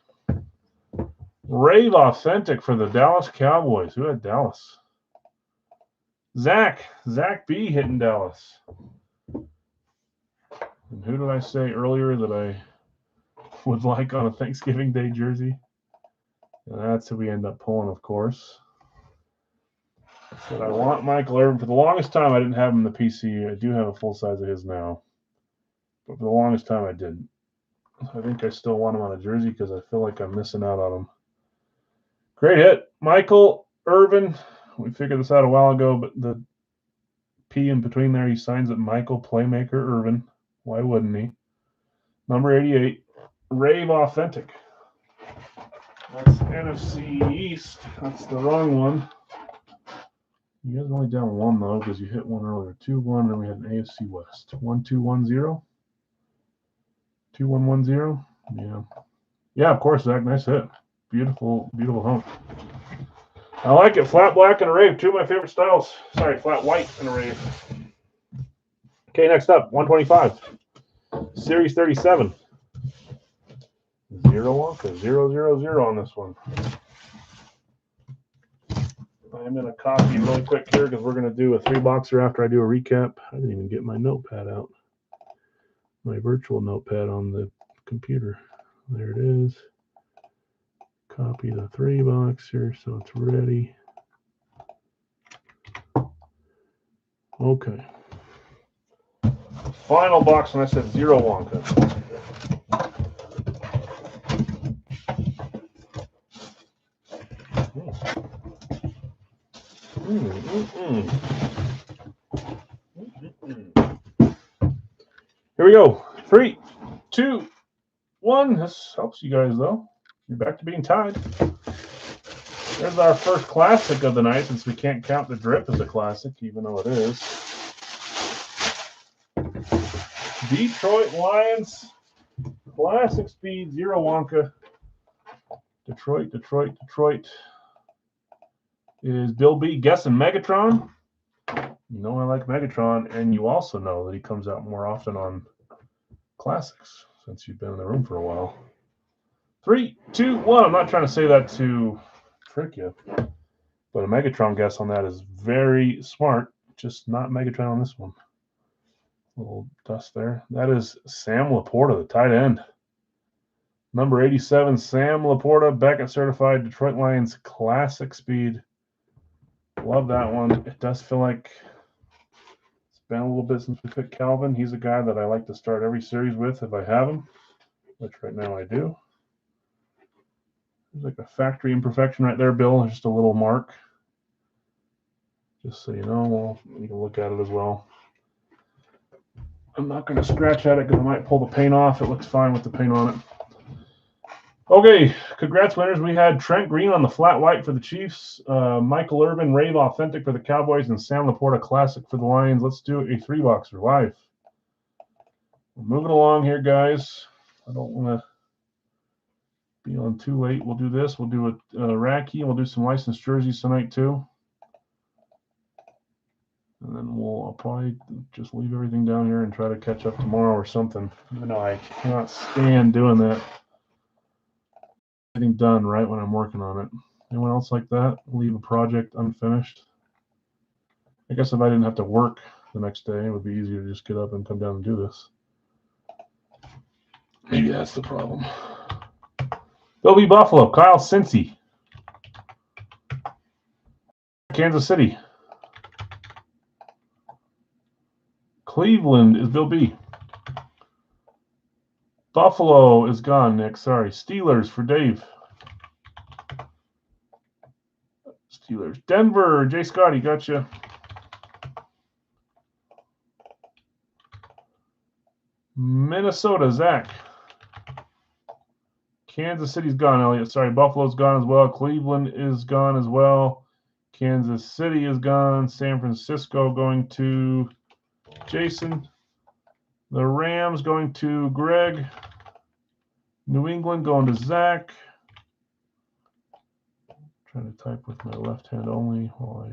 Rave Authentic for the Dallas Cowboys. Who had Dallas? Zach B hitting Dallas. And who did I say earlier that I would like on a Thanksgiving Day jersey? And that's who we end up pulling, of course. But I want Michael Irvin. For the longest time, I didn't have him in the PC. I do have a full size of his now. But for the longest time, I didn't. I think I still want him on a jersey because I feel like I'm missing out on him. Great hit. Michael Irvin. We figured this out a while ago, but the P in between there, he signs it Michael Playmaker Irvin. Why wouldn't he? Number 88, Rave Authentic. That's NFC East. That's the wrong one. You guys are only down 1 though, because you hit one earlier. 2-1, and then we had an AFC West. 1-2-1-0. 2-1-1-0. Yeah. Yeah, of course, Zach. Nice hit. Beautiful, beautiful hump. I like it. Flat black and a rave. 2 of my favorite styles. Sorry, flat white and a rave. Okay, next up, 125. Series 37. 0 Wonka. 0-0-0 on this one. I'm going to copy really quick here because we're going to do a 3-boxer after I do a recap. I didn't even get my notepad out. My virtual notepad on the computer. There it is. Copy the 3-boxer so it's ready. Okay. Final box, and I said 0 Wonka. Here we go. 3, 2, 1. This helps you guys, though. You're back to being tied. There's our first classic of the night, since we can't count the drip as a classic, even though it is. Detroit Lions. Classic speed, 0 Wonka. Detroit is Bill B guessing Megatron. You know I like Megatron, and you also know that he comes out more often on classics since you've been in the room for a while. 3, 2, 1. I'm not trying to say that to trick you, but a Megatron guess on that is very smart. Just not Megatron on this one. A little dust there. That is Sam Laporta, the tight end. Number 87, Sam Laporta, Beckett certified Detroit Lions classic speed. Love that one. It does feel like it's been a little bit since we picked Calvin. He's a guy that I like to start every series with if I have him, which right now I do. There's like a factory imperfection right there, Bill. Just a little mark. Just so you know, well, you can look at it as well. I'm not going to scratch at it because I might pull the paint off. It looks fine with the paint on it. Okay, congrats, winners. We had Trent Green on the flat white for the Chiefs, Michael Irvin Rave Authentic for the Cowboys, and Sam Laporta Classic for the Lions. Let's do a 3-boxer live. We're moving along here, guys. I don't want to be on too late. We'll do this. We'll do a Racky. We'll do some licensed jerseys tonight, too. And then I'll probably just leave everything down here and try to catch up tomorrow or something, even though I cannot stand doing that. Getting done right when I'm working on it. Anyone else like that? Leave a project unfinished? I guess if I didn't have to work the next day, it would be easier to just get up and come down and do this. Maybe that's the problem. Bill B. Buffalo, Kyle Cincy. Kansas City. Cleveland is Bill B. Buffalo is gone, Nick. Sorry. Steelers for Dave. Steelers. Denver, Jay Scotty, gotcha. Minnesota, Zach. Kansas City's gone, Elliot. Sorry, Buffalo's gone as well. Cleveland is gone as well. Kansas City is gone. San Francisco going to Jason. The Rams going to Greg. New England going to Zach. Trying to type with my left hand only while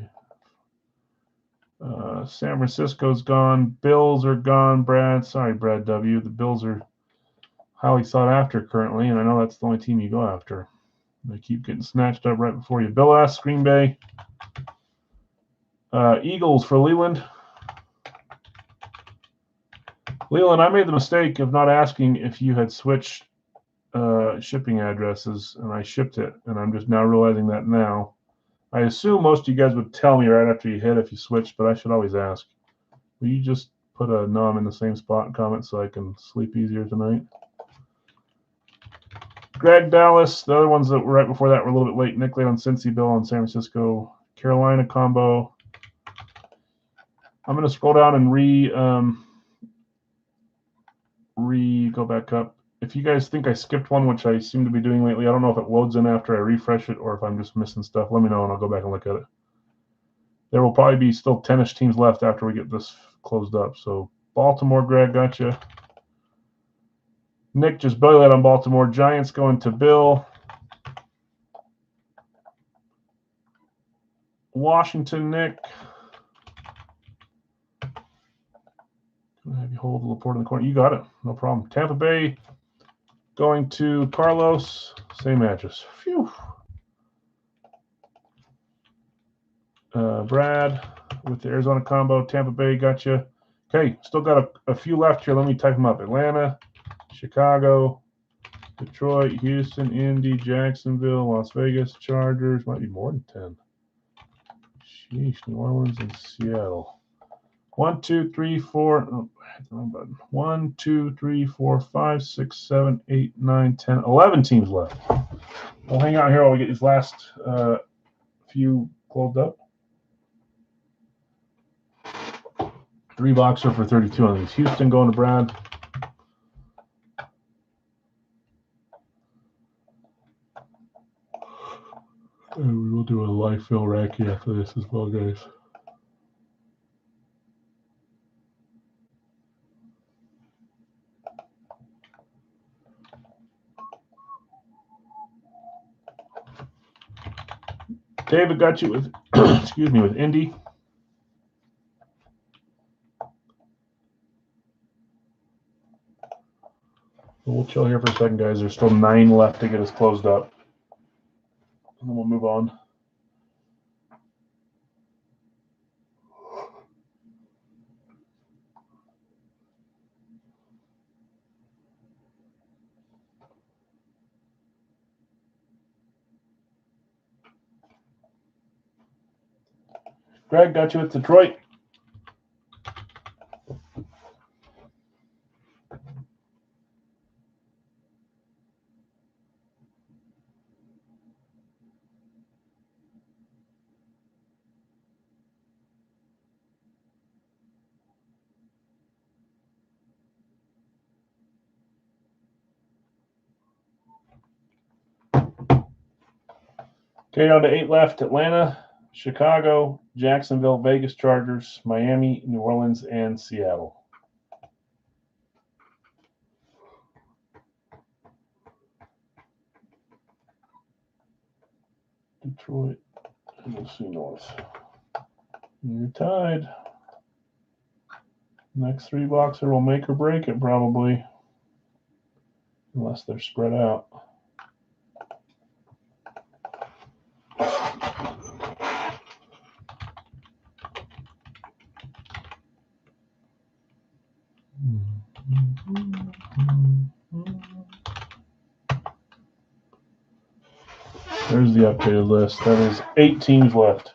San Francisco's gone. Bills are gone. Brad W. The Bills are highly sought after currently, and I know that's the only team you go after. They keep getting snatched up right before you. Bill S. Green Bay. Eagles for Leland. Leland, I made the mistake of not asking if you had switched shipping addresses, and I shipped it, and I'm just now realizing that now. I assume most of you guys would tell me right after you hit if you switched, but I should always ask. Will you just put a no, I'm in the same spot and comment so I can sleep easier tonight? Greg Dallas, the other ones that were right before that were a little bit late. Nick Leon, Cincy, Bill on San Francisco, Carolina combo. I'm going to scroll down and go back up. If you guys think I skipped one, which I seem to be doing lately, I don't know if it loads in after I refresh it or if I'm just missing stuff. Let me know and I'll go back and look at it. There will probably be still 10-ish teams left after we get this closed up. So Baltimore, Greg, got you. Nick just belly led on Baltimore. Giants going to Bill. Washington, Nick. Have you hold the Laporte in the corner? You got it. No problem. Tampa Bay going to Carlos. Same address. Phew. Brad with the Arizona combo. Tampa Bay, gotcha. Okay, still got a few left here. Let me type them up. Atlanta, Chicago, Detroit, Houston, Indy, Jacksonville, Las Vegas, Chargers. Might be more than 10. Sheesh, New Orleans and Seattle. 1, 2, 3, 4. Oh, I hit the wrong button. 1, 2, 3, 4, 5, 6, 7, 8, 9, 10, 11 teams left. We'll hang out here while we get these last few closed up. 3 boxer for 32 on these. Houston going to Brad. And we will do a live fill racky after this as well, guys. David got you with, excuse me, with Indy. We'll chill here for a second, guys. There's still 9 left to get us closed up. And then we'll move on. Greg got you with Detroit. Okay, down to 8 left. Atlanta, Chicago, Jacksonville, Vegas Chargers, Miami, New Orleans, and Seattle. Detroit, NFC North. You're tied. Next 3 boxer will make or break it, probably. Unless they're spread out. There's the updated list. That is 8 teams left.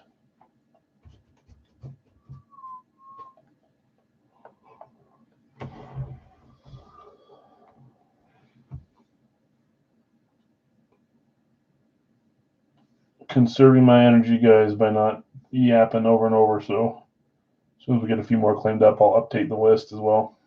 Conserving my energy, guys, by not yapping over and over. So as soon as we get a few more claimed up, I'll update the list as well.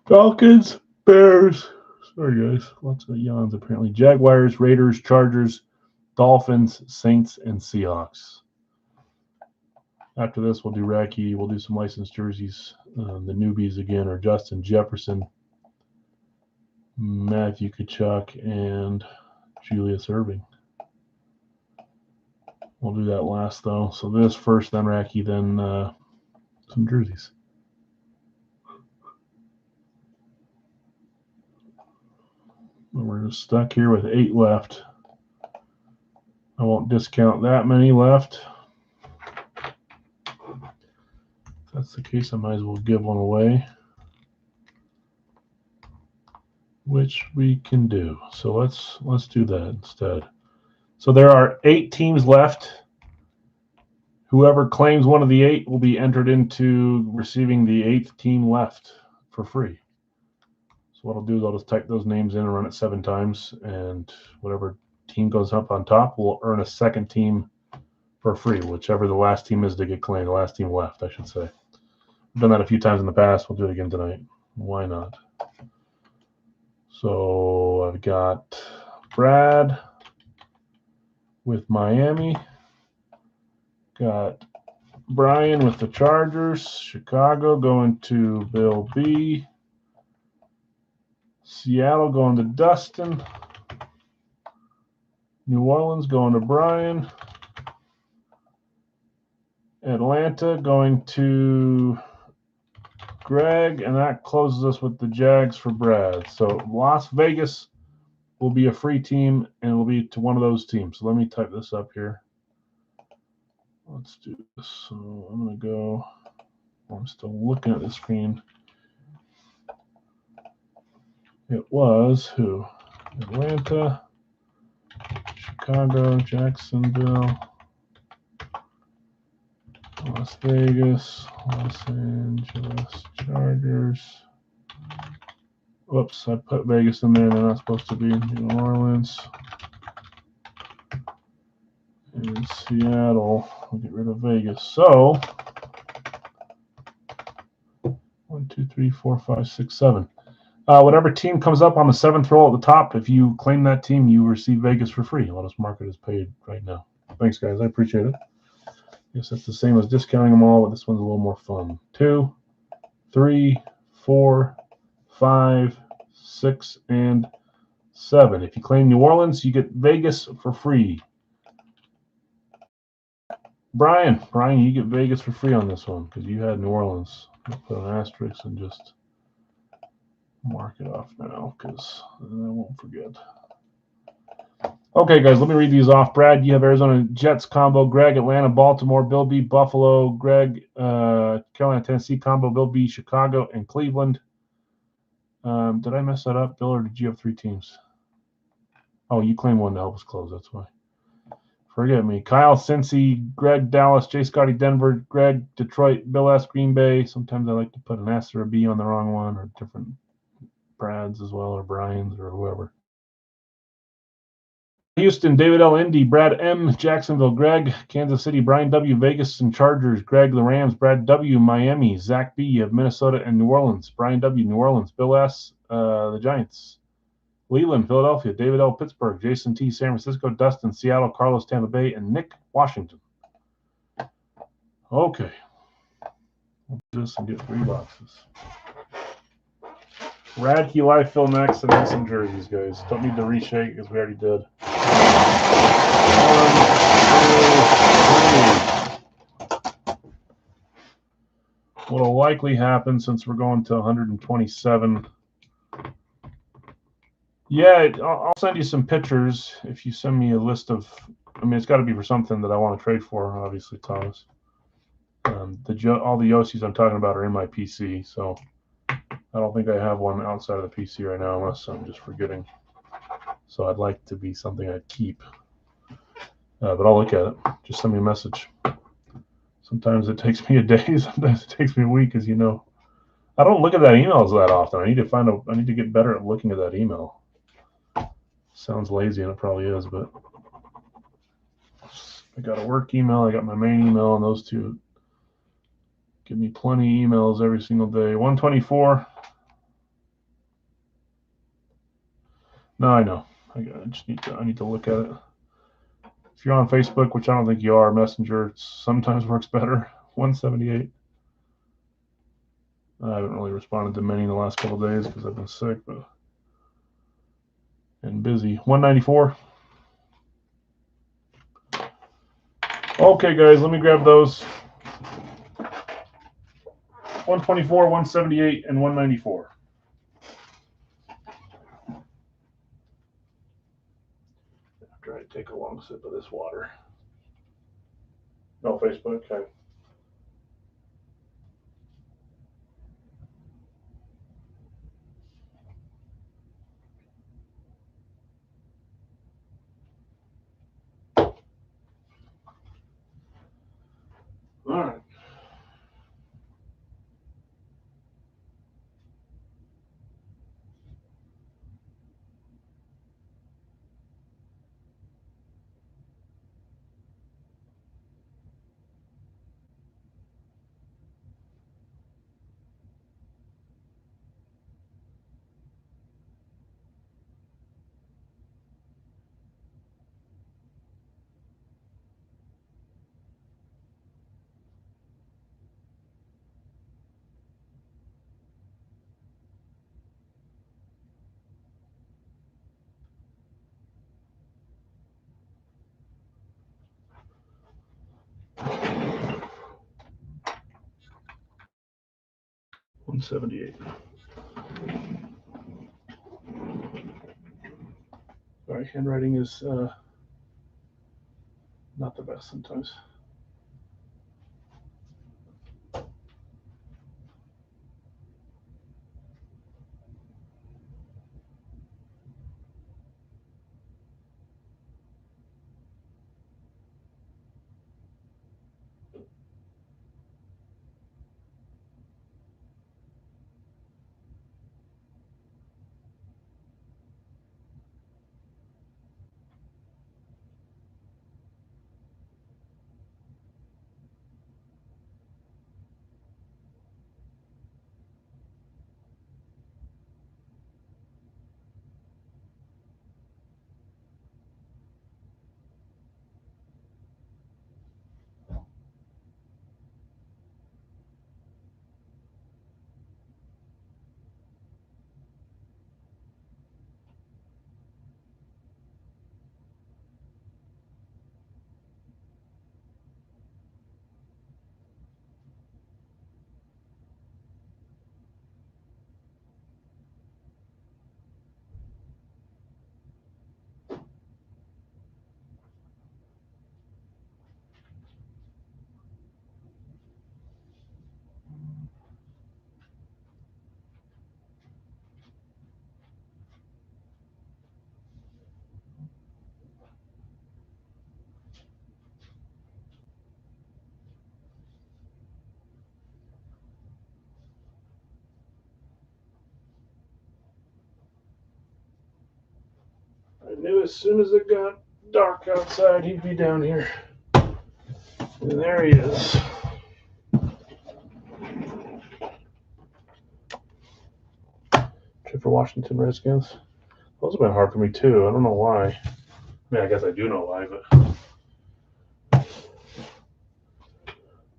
Falcons, Bears. Sorry, guys. Lots of yawns, apparently. Jaguars, Raiders, Chargers, Dolphins, Saints, and Seahawks. After this, we'll do Racky. We'll do some licensed jerseys. The newbies again are Justin Jefferson, Matthew Tkachuk, and Julius Erving. We'll do that last, though. So this first, then Racky, then some jerseys. We're stuck here with 8 left. I won't discount that many left. If that's the case, I might as well give one away, which we can do. So let's do that instead. So there are 8 teams left. Whoever claims one of the 8 will be entered into receiving the 8th team left for free. So what I'll do is I'll just type those names in and run it 7 times, and whatever team goes up on top will earn a second team for free, whichever the last team is to get claimed, the last team left, I should say. I've done that a few times in the past. We'll do it again tonight. Why not? So I've got Brad with Miami. Got Brian with the Chargers. Chicago going to Bill B. Seattle going to Dustin. New Orleans going to Brian. Atlanta going to Greg, and that closes us with the Jags for Brad. So Las Vegas will be a free team, and it will be to one of those teams. So let me type this up here. Let's do this. So I'm going to go. I'm still looking at the screen. It was who? Atlanta, Chicago, Jacksonville, Las Vegas, Los Angeles Chargers. Whoops, I put Vegas in there. They're not supposed to be. New Orleans and Seattle. We'll get rid of Vegas. So 1, 2, 3, 4, 5, 6, 7. Whatever team comes up on the 7th row at the top, if you claim that team, you receive Vegas for free. I'll just mark it as paid right now. Thanks, guys. I appreciate it. I guess that's the same as discounting them all, but this one's a little more fun. 2, 3, 4, 5, 6, and 7. If you claim New Orleans, you get Vegas for free. Brian, you get Vegas for free on this one because you had New Orleans. I'll put an asterisk and just mark it off now because I won't forget. Okay, guys, let me read these off. Brad, you have Arizona Jets combo. Greg, Atlanta, Baltimore. Bill B, Buffalo. Greg, Carolina, Tennessee combo. Bill B, Chicago, and Cleveland. Did I mess that up, Bill, or did you have 3 teams? Oh, you claimed one to help us close. That's why. Forget me. Kyle, Cincy. Greg, Dallas. J. Scotty, Denver. Greg, Detroit. Bill S, Green Bay. Sometimes I like to put an S or a B on the wrong one, or different Brads as well, or Brian's, or whoever. Houston, David L. Indy, Brad M. Jacksonville, Greg, Kansas City, Brian W. Vegas and Chargers, Greg the Rams, Brad W. Miami, Zach B. of Minnesota and New Orleans, Brian W. New Orleans, Bill S. The Giants, Leland, Philadelphia, David L. Pittsburgh, Jason T. San Francisco, Dustin, Seattle, Carlos, Tampa Bay, and Nick, Washington. Okay, we'll do this and get 3 boxes. Radke live fill next, and then some jerseys, guys. Don't need to reshake because we already did. 1, 2, 3. What'll likely happen since we're going to 127. Yeah, I'll send you some pictures if you send me a list of. I mean, it's got to be for something that I want to trade for, obviously, Thomas. All the Yosis I'm talking about are in my PC, so I don't think I have one outside of the PC right now, unless I'm just forgetting. So I'd like to be something I'd keep. But I'll look at it. Just send me a message. Sometimes it takes me a day. Sometimes it takes me a week, as you know. I don't look at that emails that often. I need to get better at looking at that email. Sounds lazy, and it probably is, but I got a work email. I got my main email, and those two give me plenty of emails every single day. 124. No, I know. I need to look at it. If you're on Facebook, which I don't think you are, Messenger sometimes works better. 178. I haven't really responded to many in the last couple of days because I've been sick and busy. 194. Okay, guys, let me grab those. 124, 178, and 194. After I take a long sip of this water. No Facebook. Okay. All right. $178. Sorry, handwriting is not the best sometimes. I knew as soon as it got dark outside, he'd be down here. And there he is. Trip for Washington Redskins. Those have been hard for me too. I don't know why. I mean, I guess I do know why, but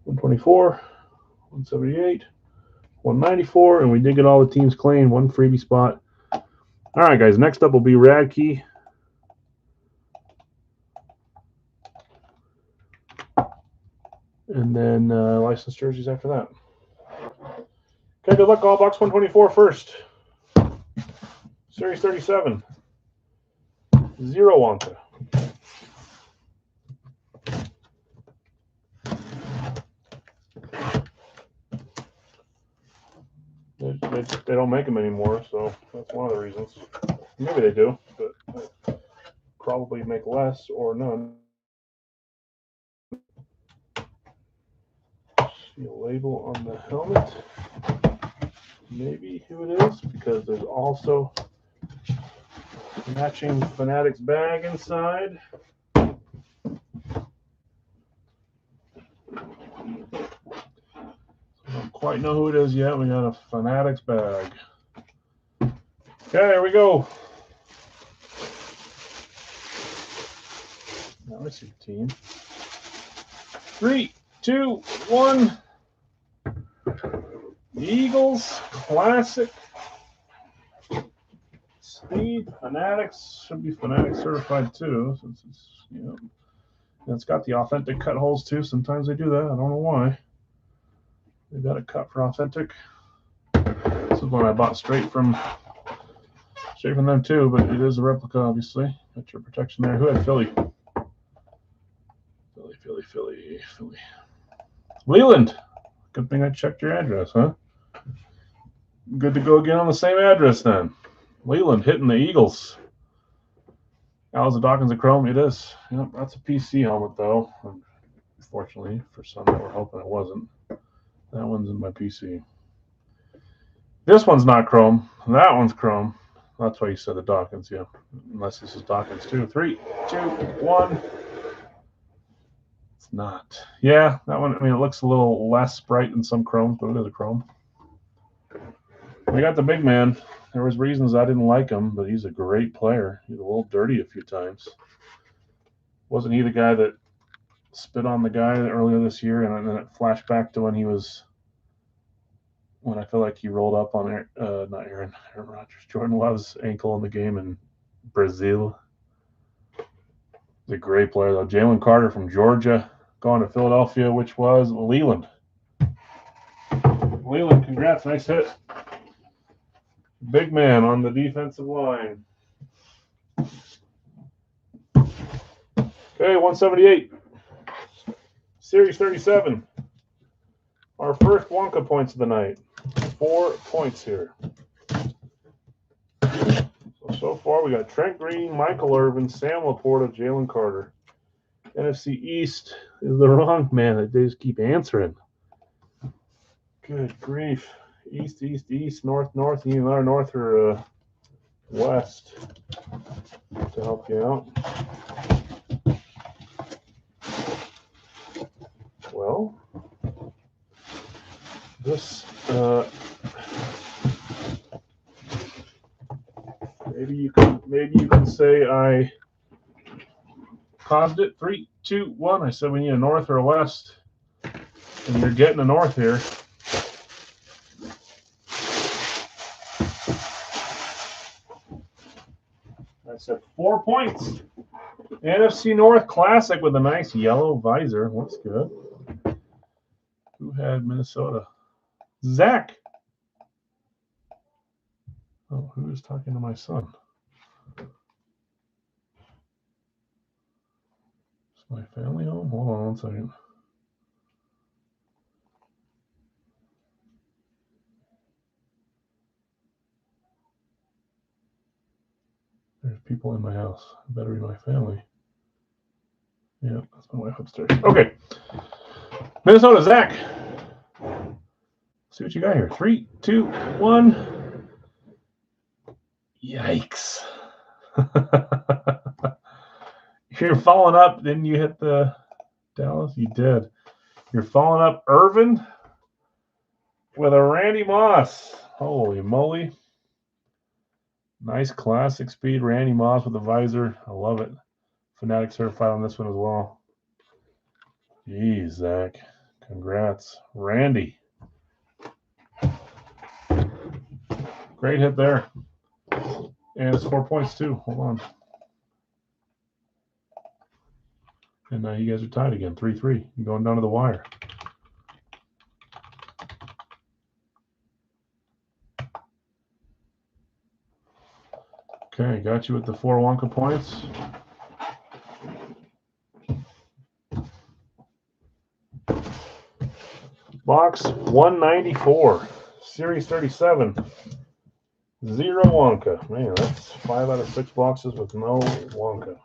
124, 178, 194, and we did get all the teams claimed. One freebie spot. All right, guys. Next up will be Radke. And then licensed jerseys after that. Okay, good luck, all. Box 124 first. Series 37. 0 Wonka. They don't make them anymore, so that's one of the reasons. Maybe they do, but probably make less or none. See a label on the helmet. Maybe who it is, because there's also matching Fanatics bag inside. Don't quite know who it is yet. We got a Fanatics bag. Okay, here we go. Now let's see the team. 3, 2, 1. Eagles Classic Speed Fanatics. Should be Fanatic certified too, since it's, you know, and it's got the authentic cut holes too. Sometimes they do that. I don't know why. They got it cut for authentic. This is one I bought straight from them too, but it is a replica, obviously. Got your protection there. Who had Philly? Philly. Leland. Good thing I checked your address, huh? Good to go again on the same address then. Leland hitting the Eagles. Aliza Dawkins of Chrome. It is. Yep, that's a PC helmet though. Unfortunately, for some that were hoping it wasn't. That one's in my PC. This one's not Chrome. That one's Chrome. That's why you said the Dawkins, yeah. Unless this is Dawkins too. 3, 2, 1. It's not. Yeah, that one, I mean, it looks a little less bright than some Chromes, but it is a Chrome. We got the big man. There was reasons I didn't like him, but he's a great player. He's a little dirty a few times. Wasn't he the guy that spit on the guy earlier this year, and then it flashed back to when I feel like he rolled up on not Aaron Rodgers, Jordan Love's ankle in the game in Brazil. He's a great player though. Jalen Carter from Georgia going to Philadelphia, which was Leland. Leland, congrats, nice hit. Big man on the defensive line. Okay, 178. Series 37. Our first Wonka points of the night. 4 points here. So far, we got Trent Green, Michael Irvin, Sam Laporta, Jalen Carter. NFC East is the wrong man. They just keep answering. Good grief. East, North. You need another North or West to help you out. Well, this maybe you can say I caused it. 3, 2, 1. I said we need a North or a West, and you're getting a North here. I said 4 points. NFC North Classic with a nice yellow visor. Looks good. Who had Minnesota? Zach. Oh, who is talking to my son? Is my family home? Hold on 1 second. There's people in my house. It better be my family. Yeah, that's my wife upstairs. Okay. Minnesota, Zach. See what you got here. 3, 2, 1. Yikes. You're following up. Didn't you hit the Dallas? You did. You're following up Irvin with a Randy Moss. Holy moly. Nice classic speed. Randy Moss with the visor. I love it. Fanatic certified on this one as well. Jeez, Zach. Congrats. Randy. Great hit there. And it's 4 points too. Hold on. And now you guys are tied again. 3-3. You're going down to the wire. Okay, got you with the 4 Wonka points. Box 194, Series 37, 0 Wonka. Man, that's 5 out of 6 boxes with no Wonka.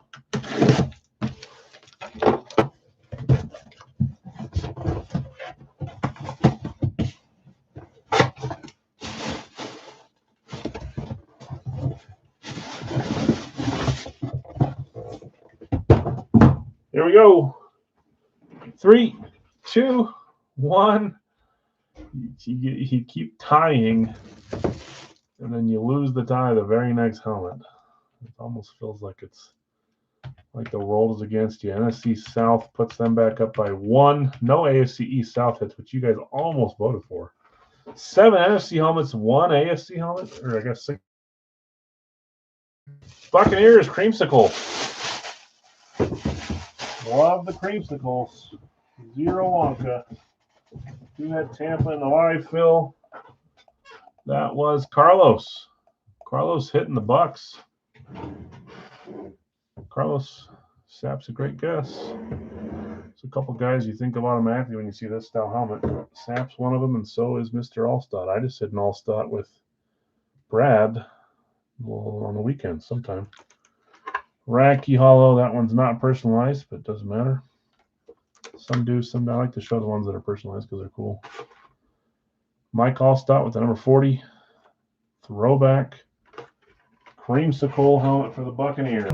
Here we go. 3, 2, 1. You keep tying, and then you lose the tie the very next helmet. It almost feels like it's Like the world is against you. NFC South puts them back up by 1. No AFC East South hits, which you guys almost voted for. 7 NFC helmets, 1 AFC helmet, or I guess 6. Buccaneers, creamsicle. Love the creamsicles. 0 Wonka. You had Tampa in the live fill. That was Carlos. Carlos hitting the Bucks. Carlos, Sap's a great guess. There's a couple guys you think of automatically when you see this style helmet. Sap's one of them, and so is Mr. Allstott. I just hit an Allstott with Brad on the weekend sometime. Racky Hollow, that one's not personalized, but it doesn't matter. Some do, some don't. I like to show the ones that are personalized because they're cool. Mike Allstott with the number 40. Throwback. Creamsicle helmet for the Buccaneers.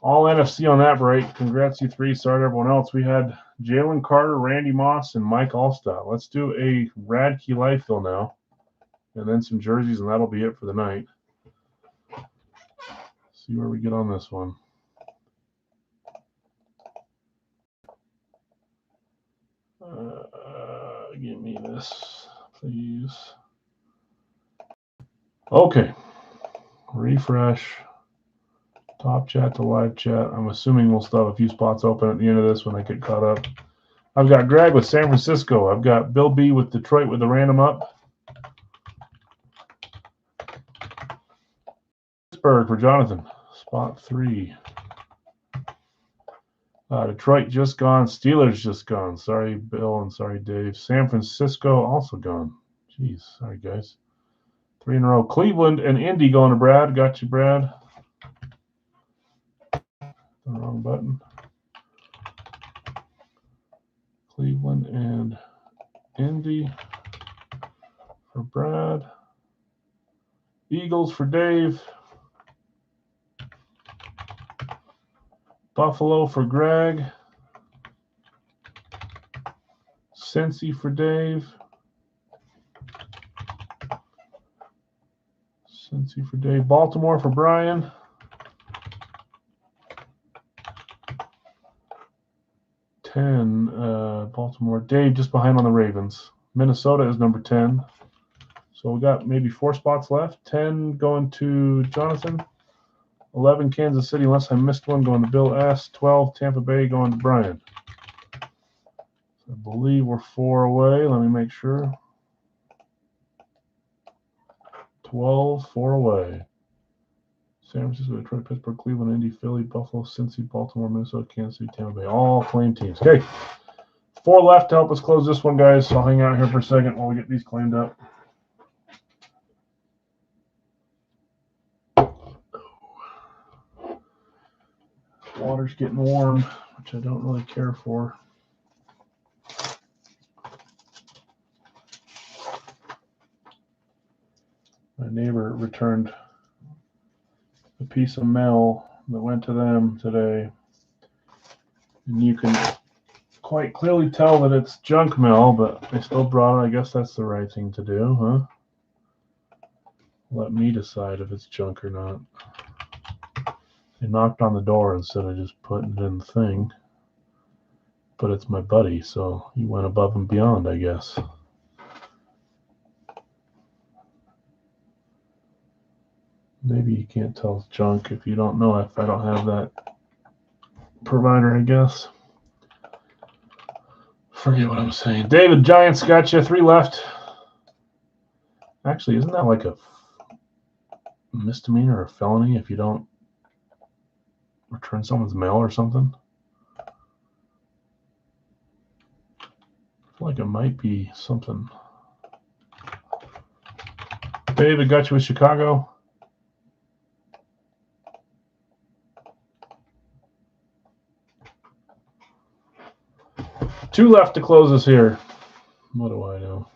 All NFC on that break. Congrats, you three. Sorry to everyone else. We had Jalen Carter, Randy Moss, and Mike Allstott. Let's do a Radke live fill now. And then some jerseys, and that'll be it for the night. See where we get on this one. Give me this, please. Okay. Refresh. Top chat to live chat. I'm assuming we'll still have a few spots open at the end of this when I get caught up. I've got Greg with San Francisco. I've got Bill B with Detroit with the random up. Pittsburgh for Jonathan. Spot 3. Detroit just gone. Steelers just gone. Sorry, Bill, and sorry, Dave. San Francisco also gone. Jeez, sorry, guys. 3 in a row. Cleveland and Indy going to Brad. Got you, Brad. The wrong button. Cleveland and Indy for Brad. Eagles for Dave. Buffalo for Greg. Cincy for Dave. Cincy for Dave. Baltimore for Brian. Baltimore. Dave just behind on the Ravens. Minnesota is number 10. So we got maybe 4 spots left. 10 going to Jonathan. 11 Kansas City, unless I missed one, going to Bill S. 12 Tampa Bay going to Brian. I believe we're 4 away. Let me make sure. 12, 4 away. San Francisco, Detroit, Pittsburgh, Cleveland, Indy, Philly, Buffalo, Cincy, Baltimore, Minnesota, Kansas City, Tampa Bay. All claim teams. Okay. 4 left to help us close this one, guys. So I'll hang out here for a second while we get these claimed up. Water's getting warm, which I don't really care for. My neighbor returned a piece of mail that went to them today. And you can quite clearly tell that it's junk mail, but they still brought it. I guess that's the right thing to do, huh? Let me decide if it's junk or not. They knocked on the door instead of just putting it in the thing. But it's my buddy, so he went above and beyond, I guess. Maybe you can't tell it's junk if you don't know, if I don't have that provider, I guess. Forget what I'm saying. David, Giants got you. 3 left. Actually, isn't that like a misdemeanor or a felony if you don't return someone's mail or something? I feel like it might be something. David got you with Chicago. Two left to close us here. What do I know?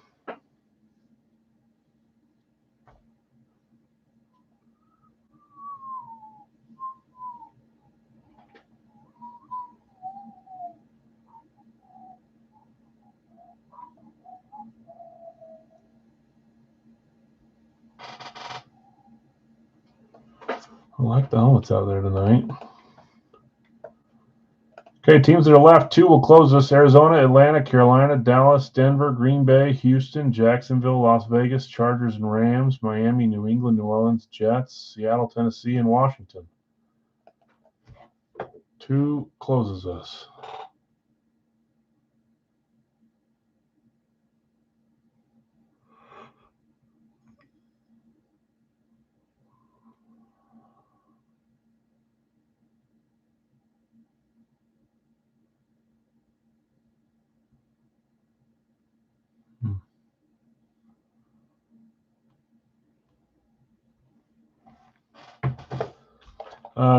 I like the helmets out there tonight. Okay, teams that are left, 2 will close this. Arizona, Atlanta, Carolina, Dallas, Denver, Green Bay, Houston, Jacksonville, Las Vegas, Chargers and Rams, Miami, New England, New Orleans, Jets, Seattle, Tennessee, and Washington. 2 closes us.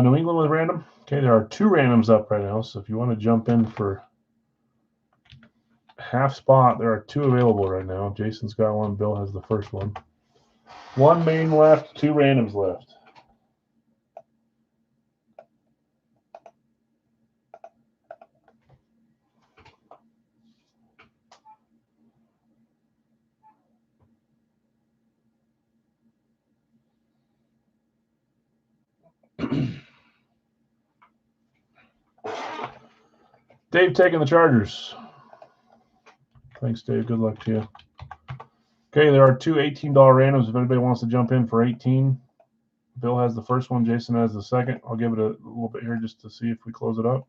New England with random. Okay, there are 2 randoms up right now, so if you want to jump in for half spot, there are 2 available right now. Jason's got one. Bill has the first one. 1 main left, 2 randoms left. Dave taking the Chargers. Thanks, Dave. Good luck to you. Okay, there are 2 $18 randoms if anybody wants to jump in for 18. Bill has the first one. Jason has the second. I'll give it a little bit here just to see if we close it up.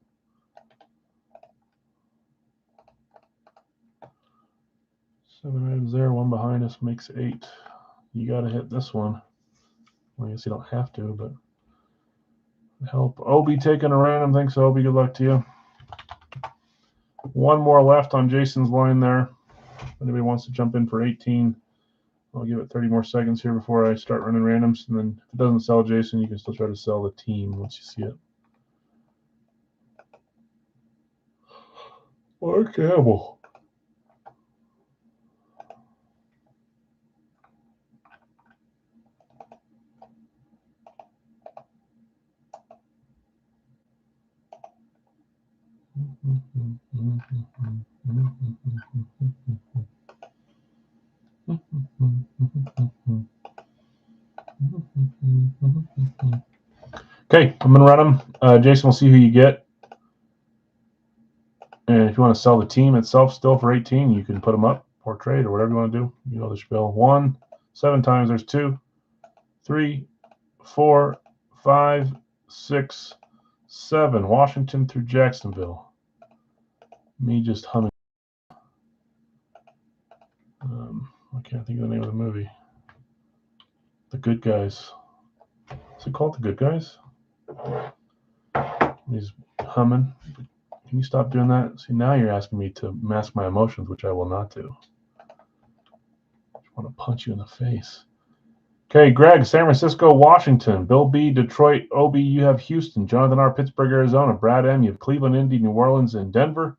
7 items there. 1 behind us makes 8. You got to hit this one. Well, I guess you don't have to, but help. Obi taking a random. Thanks, Obi. Good luck to you. 1 more left on Jason's line there. If anybody wants to jump in for 18, I'll give it 30 more seconds here before I start running randoms. And then if it doesn't sell Jason, you can still try to sell the team once you see it. Mark Hamill. Okay, I'm going to run them. Jason will see who you get. And if you want to sell the team itself still for 18, you can put them up or trade or whatever you want to do. You know the spiel. 1, 7 times. There's 2, 3, 4, 5, 6, 7. Washington through Jacksonville. Me just humming. I can't think of the name of the movie. The Good Guys. Is it called The Good Guys? He's humming. Can you stop doing that? See, now you're asking me to mask my emotions, which I will not do. I just want to punch you in the face. Okay, Greg, San Francisco, Washington. Bill B, Detroit. Obi, you have Houston. Jonathan R, Pittsburgh, Arizona. Brad M, you have Cleveland, Indy, New Orleans, and Denver.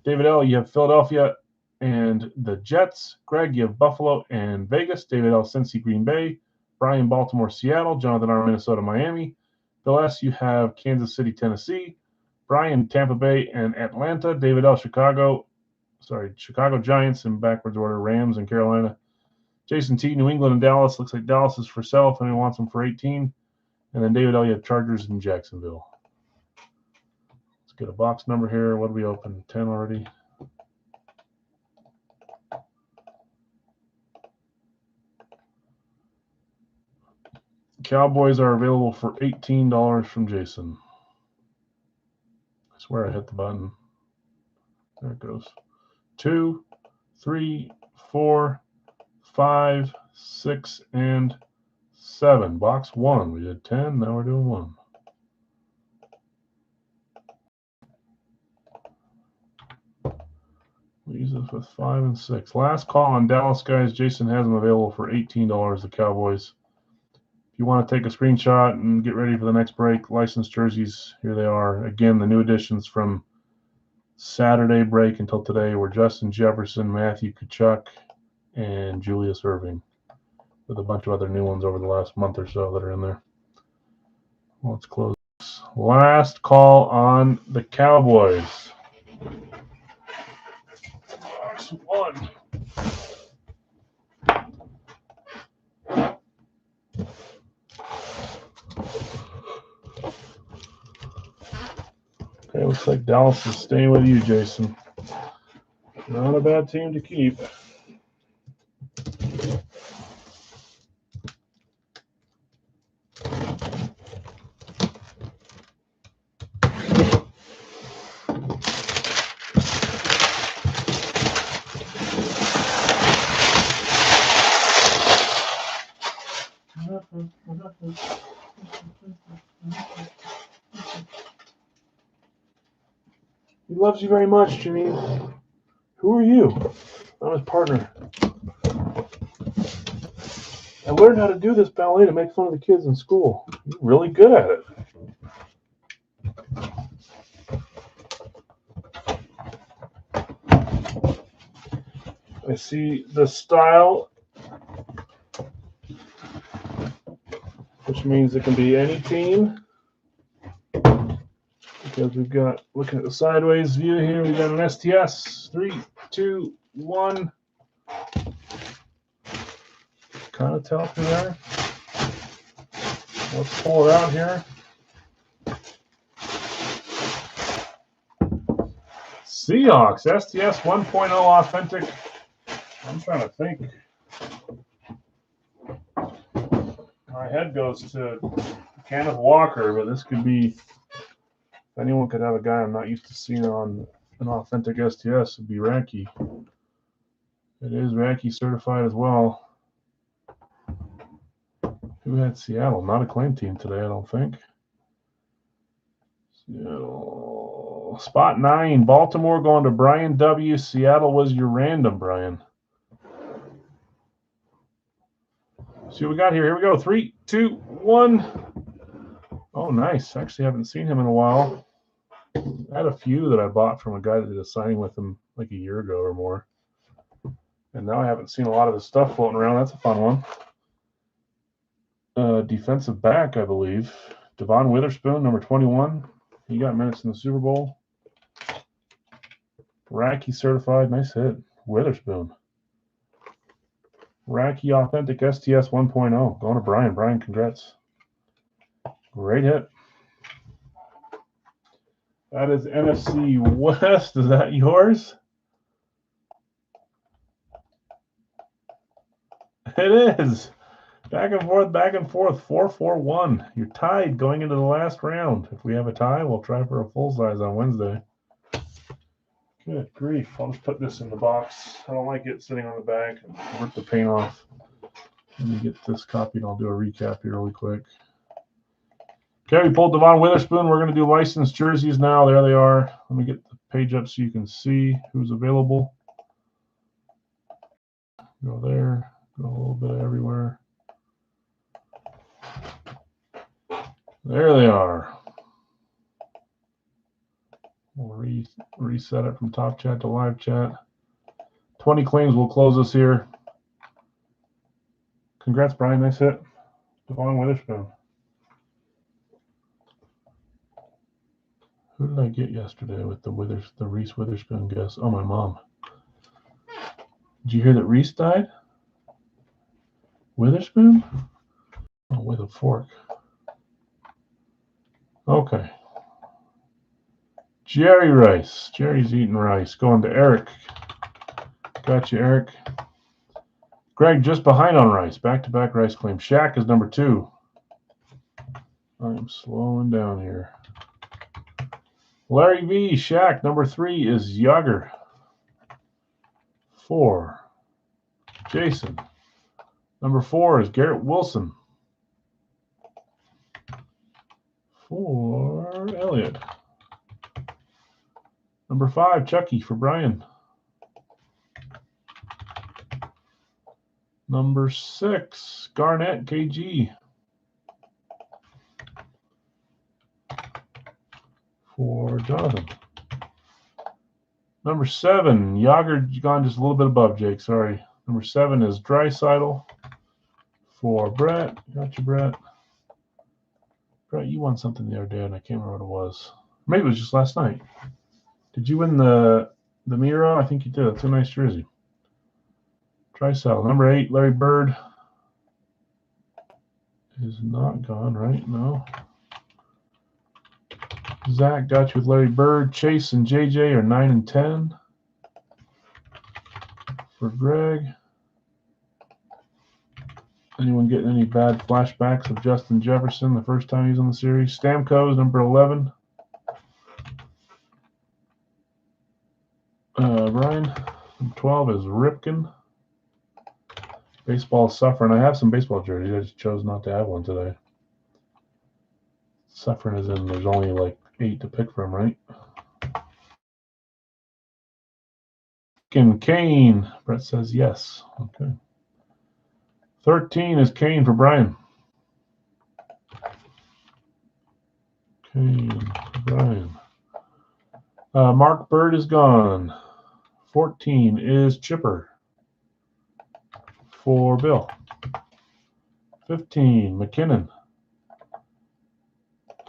David L, you have Philadelphia and the Jets. Greg, you have Buffalo and Vegas. David L, Cincy, Green Bay. Brian, Baltimore, Seattle. Jonathan R, Minnesota, Miami. Bill S, you have Kansas City, Tennessee. Brian, Tampa Bay and Atlanta. David L, Chicago Giants in backwards order. Rams and Carolina. Jason T, New England and Dallas. Looks like Dallas is for sale if anyone wants them for 18. And then David L, you have Chargers in Jacksonville. Let's get a box number here. What did we open? 10 already. Cowboys are available for $18 from Jason. I swear I hit the button. There it goes. 2, 3, 4, 5, 6, and 7. Box 1. We did 10. Now we're doing 1. Leaves us with 5 and 6. Last call on Dallas, guys. Jason has them available for $18, the Cowboys. If you want to take a screenshot and get ready for the next break, licensed jerseys, here they are. Again, the new additions from Saturday break until today were Justin Jefferson, Matthew Tkachuk, and Julius Erving, with a bunch of other new ones over the last month or so that are in there. Let's close this. Last call on the Cowboys. Box 1. Looks like Dallas is staying with you, Jason. Not a bad team to keep. He loves you very much, Janine. Who are you? I'm his partner. I learned how to do this ballet to make fun of the kids in school. You're really good at it. I see the style, which means it can be any team. Because we've got, looking at the sideways view here, we've got an STS. 3, 2, 1. Kind of tell through there. Let's pull it out here. Seahawks, STS 1.0 authentic. I'm trying to think. My head goes to Kenneth Walker, but this could be, if anyone could have a guy I'm not used to seeing on an authentic STS, it'd be Ranky. It is Ranky certified as well. Who had Seattle? Not a claim team today, I don't think. Seattle. Spot 9. Baltimore going to Brian W. Seattle was your random, Brian. See what we got here. Here we go. 3, 2, 1. Oh, nice. Actually haven't seen him in a while. I had a few that I bought from a guy that did a signing with him like a year ago or more. And now I haven't seen a lot of his stuff floating around. That's a fun one. Defensive back, I believe. Devon Witherspoon, number 21. He got minutes in the Super Bowl. Racky certified. Nice hit. Witherspoon. Racky authentic STS 1.0. Going to Brian. Brian, congrats. Great hit. That is NFC West. Is that yours? It is. Back and forth, 4-4-1. You're tied going into the last round. If we have a tie, we'll try for a full size on Wednesday. Good grief. I'll just put this in the box. I don't like it sitting on the back and rip the paint off. Let me get this copied. I'll do a recap here really quick. Okay, we pulled Devon Witherspoon. We're going to do licensed jerseys now. There they are. Let me get the page up so you can see who's available. Go there. Go a little bit everywhere. There they are. We'll reset it from top chat to live chat. 20 claims will close us here. Congrats, Brian. Nice hit. Devon Witherspoon. Who did I get yesterday with the Reese Witherspoon guess? Oh, my mom. Did you hear that Reese died? Witherspoon? Oh, with a fork. Okay. Jerry Rice. Jerry's eating rice. Going to Eric. Got you, Eric. Greg just behind on Rice. Back-to-back Rice claim. Shaq is number 2. I'm slowing down here. Larry V. Shaq. Number 3 is Yager. 4. Jason. Number 4 is Garrett Wilson. 4. Elliot. Number 5, Chucky for Brian. Number 6, Garnett, KG. For Jonathan. Number 7, Yager gone just a little bit above Jake, sorry. Number 7 is Dreisaitl for Brett. Got you, Brett. Brett, you won something the other day, and I can't remember what it was. Maybe it was just last night. Did you win the Miro? I think you did. That's a nice jersey. Dreisaitl. Number 8, Larry Bird. Is not gone, right? No. Zach got you with Larry Bird. Chase and JJ are 9 and 10 for Greg. Anyone getting any bad flashbacks of Justin Jefferson the first time he's on the series? Stamkos, number 11. Brian, number 12 is Ripken. Baseball suffering. I have some baseball jerseys. I just chose not to have one today. Suffering as in there's only like 8 to pick from, right? Kane. Brett says yes. Okay. 13 is Kane for Brian. Kane for Brian. Mark Bird is gone. 14 is Chipper for Bill. 15, McKinnon.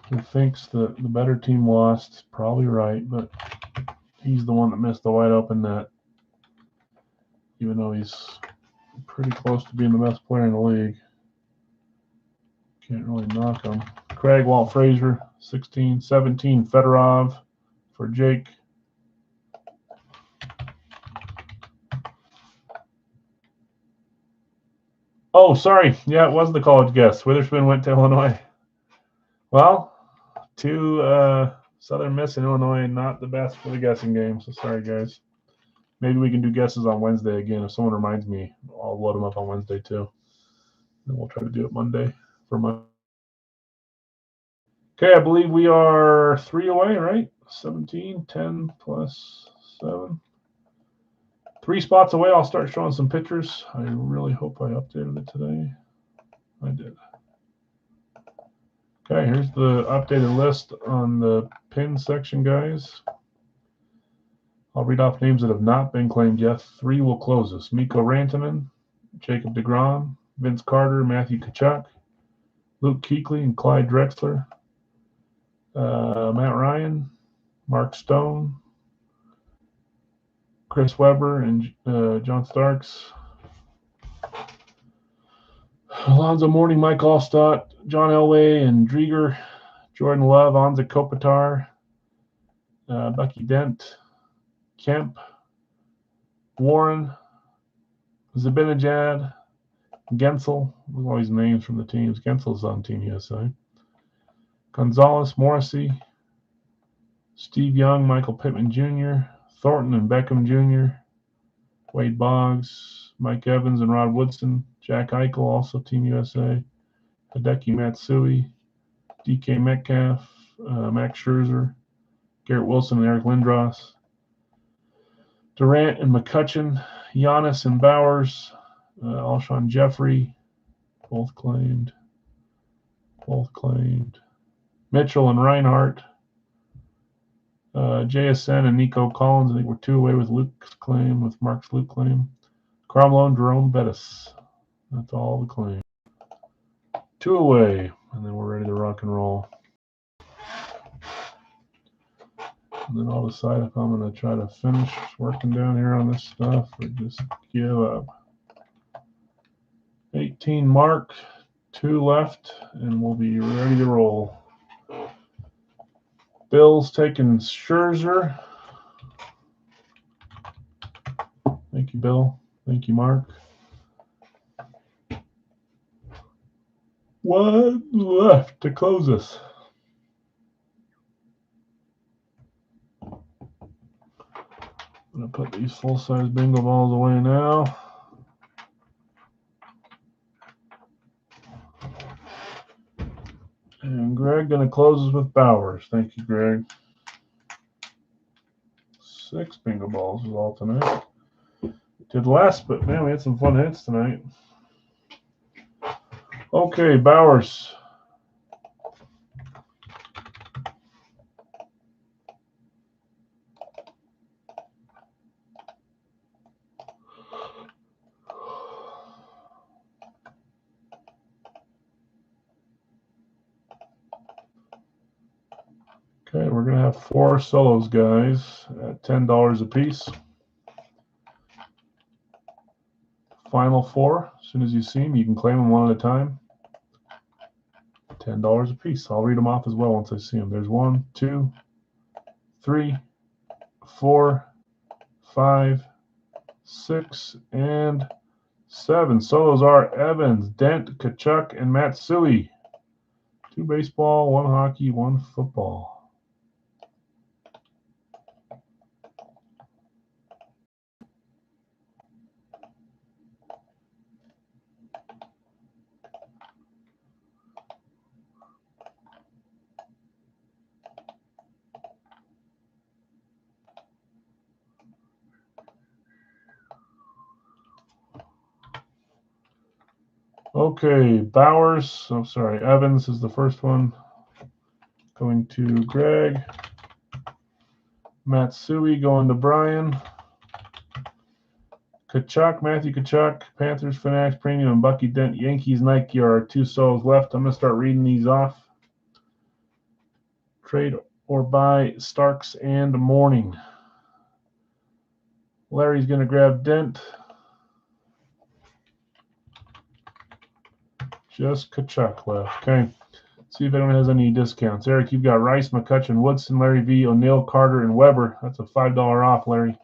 Who thinks that the better team lost? Probably right, but he's the one that missed the wide open net. Even though he's pretty close to being the best player in the league. Can't really knock him. Craig, Walt Frazier, 16. 17, Fedorov for Jake. Oh, sorry. Yeah, it was the college guess. Witherspoon went to Illinois. Well, 2 Southern Miss in Illinois, not the best for the guessing game. So sorry, guys. Maybe we can do guesses on Wednesday again. If someone reminds me, I'll load them up on Wednesday too. Then we'll try to do it Monday for Monday. Okay, I believe we are 3 away, right? 17, 10 plus 7. 3 spots away. I'll start showing some pictures. I really hope I updated it today. I did. Okay, here's the updated list on the pin section, guys. I'll read off names that have not been claimed yet. 3 will close us. Mikko Rantanen, Jacob deGrom, Vince Carter, Matthew Tkachuk, Luke Kuechly, and Clyde Drexler, Matt Ryan, Mark Stone, Chris Webber, and John Starks, Alonzo Mourning, Mike Allstott, John Elway, and Drieger, Jordan Love, Anze Kopitar, Bucky Dent, Kemp, Warren, Zibanejad, Gensel. Look at all these names from the teams. Gensel's on Team USA. Gonzalez, Morrissey, Steve Young, Michael Pittman Jr., Thornton and Beckham Jr., Wade Boggs, Mike Evans and Rod Woodson, Jack Eichel, also Team USA, Hideki Matsui, DK Metcalf, Max Scherzer, Garrett Wilson and Eric Lindros, Durant and McCutcheon, Giannis and Bowers, Alshon Jeffrey, both claimed. Mitchell and Reinhardt, JSN and Nico Collins. I think we're 2 away with Luke's claim, with Mark's Luke claim. Karl Malone, Jerome Bettis. That's all the claim. 2 away, and then we're ready to rock and roll. And then I'll decide if I'm going to try to finish working down here on this stuff or just give up. 18 Mark, 2 left, and we'll be ready to roll. Bill's taking Scherzer. Thank you, Bill. Thank you, Mark. 1 left to close us. I'm going to put these full-size bingo balls away now. And Greg going to close us with Bowers. Thank you, Greg. 6 bingo balls is all tonight. Did less, but man, we had some fun hits tonight. Okay, Bowers. Okay, we're going to have 4 solos, guys, at $10 a piece. Final 4. As soon as you see them, you can claim them one at a time. $10 a piece. I'll read them off as well once I see them. There's 1, 2, 3, 4, 5, 6, and 7. Solos are Evans, Dent, Tkachuk, and Matsui. 2 baseball, 1 hockey, 1 football. Okay, Bowers, I'm sorry, Evans is the first one. Going to Greg. Matsui going to Brian. Tkachuk, Matthew Tkachuk, Panthers, Fanatics, Premium, and Bucky Dent, Yankees, Nike are 2 solos left. I'm going to start reading these off. Trade or buy Starks and Morning. Larry's going to grab Dent. Just Tkachuk left. Okay. See if anyone has any discounts. Eric, you've got Rice, McCutcheon, Woodson, Larry V, O'Neill, Carter, and Weber. That's a $5 off, Larry.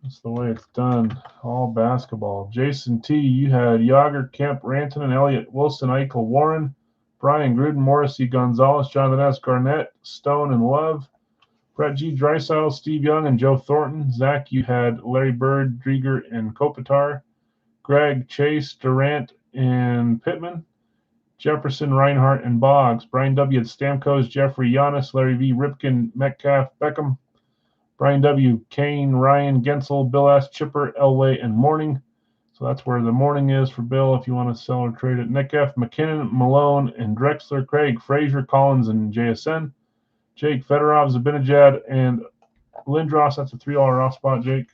That's the way it's done. All basketball. Jason T, you had Yager, Kemp, Rantanen, Elliott, Wilson, Eichel, Warren, Brian Gruden, Morrissey, Gonzalez, Jonathan S, Garnett, Stone, and Love. Brett G, Draisaitl, Steve Young, and Joe Thornton. Zach, you had Larry Bird, Drieger, and Kopitar. Greg, Chase, Durant, and Pittman. Jefferson, Reinhardt, and Boggs. Brian W. had Stamkos, Jeffrey, Giannis, Larry V, Ripken, Metcalf, Beckham. Brian W., Kane, Ryan, Gensel, Bill S., Chipper, Elway, and Morning. So that's where the Morning is for Bill if you want to sell or trade it. Nick F., McKinnon, Malone, and Drexler, Craig, Frazier, Collins, and JSN. Jake, Fedorov, Zibanejad, and Lindros. That's a $3 off spot, Jake.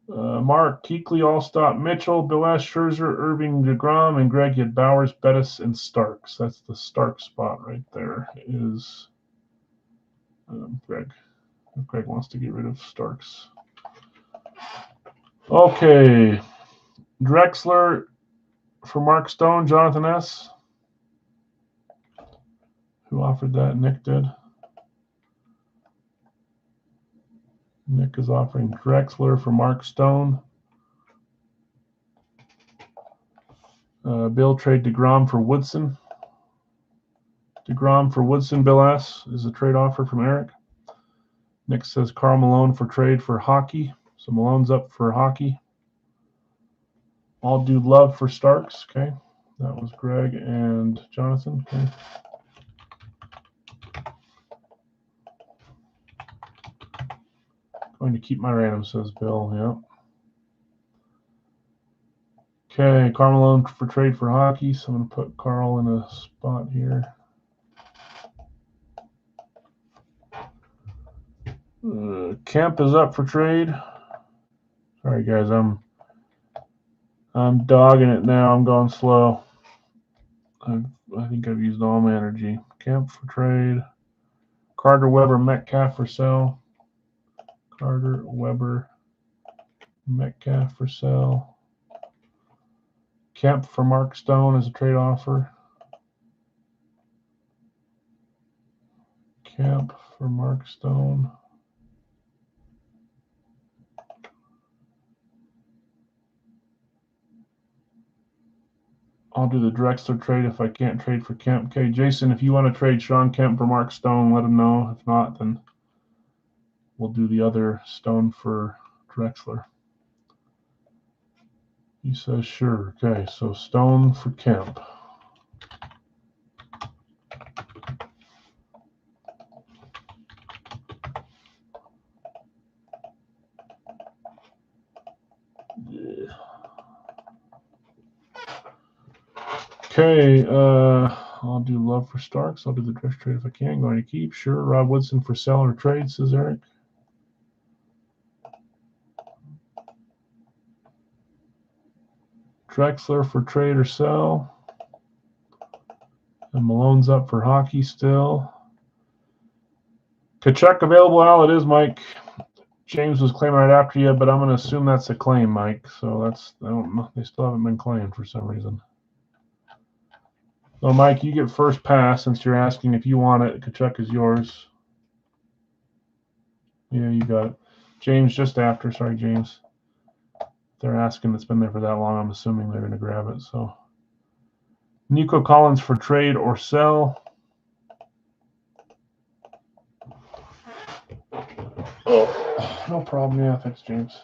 Mark, Kuechly, Allstott, Mitchell, Bill S., Scherzer, Irving, DeGrom, and Greg had Bowers, Bettis, and Starks. That's the Starks spot right there is Greg. If Greg wants to get rid of Starks. Okay. Drexler for Mark Stone, Jonathan S. Who offered that? Nick did. Nick is offering Drexler for Mark Stone. Bill trade DeGrom for Woodson. DeGrom for Woodson, Bill S. is a trade offer from Eric. Nick says Karl Malone for trade for hockey. So Malone's up for hockey. I'll do Love for Starks. Okay. That was Greg and Jonathan. Okay. Going to keep my random, says Bill. Yep. Okay. Karl Malone for trade for hockey. So I'm going to put Carl in a spot here. Kemp is up for trade. Sorry, guys. I'm dogging it now. I'm going slow. I think I've used all my energy. Kemp for trade. Carter, Weber, Metcalf for sale. Carter, Weber, Metcalf for sale. Kemp for Mark Stone as a trade offer. Kemp for Mark Stone. I'll do the Drexler trade if I can't trade for Kemp. Okay, Jason, if you want to trade Sean Kemp for Mark Stone, let him know. If not, then we'll do the other Stone for Drexler. He says sure. Okay, so Stone for Kemp. Okay, I'll do Love for Starks. I'll do the Drex trade if I can. Going to keep. Sure. Rob Woodson for sell or trade, says Eric. Drexler for trade or sell. And Malone's up for hockey still. Tkachuk available, Al. It is, Mike. James was claiming right after you, but I'm going to assume that's a claim, Mike. So I don't know. They still haven't been claimed for some reason. So, Mike, you get first pass since you're asking if you want it. Kachuk is yours. Yeah, you got it. James just after. Sorry, James. They're asking. It's been there for that long. I'm assuming they're going to grab it. So, Nico Collins for trade or sell. Oh, no problem. Yeah, thanks, James.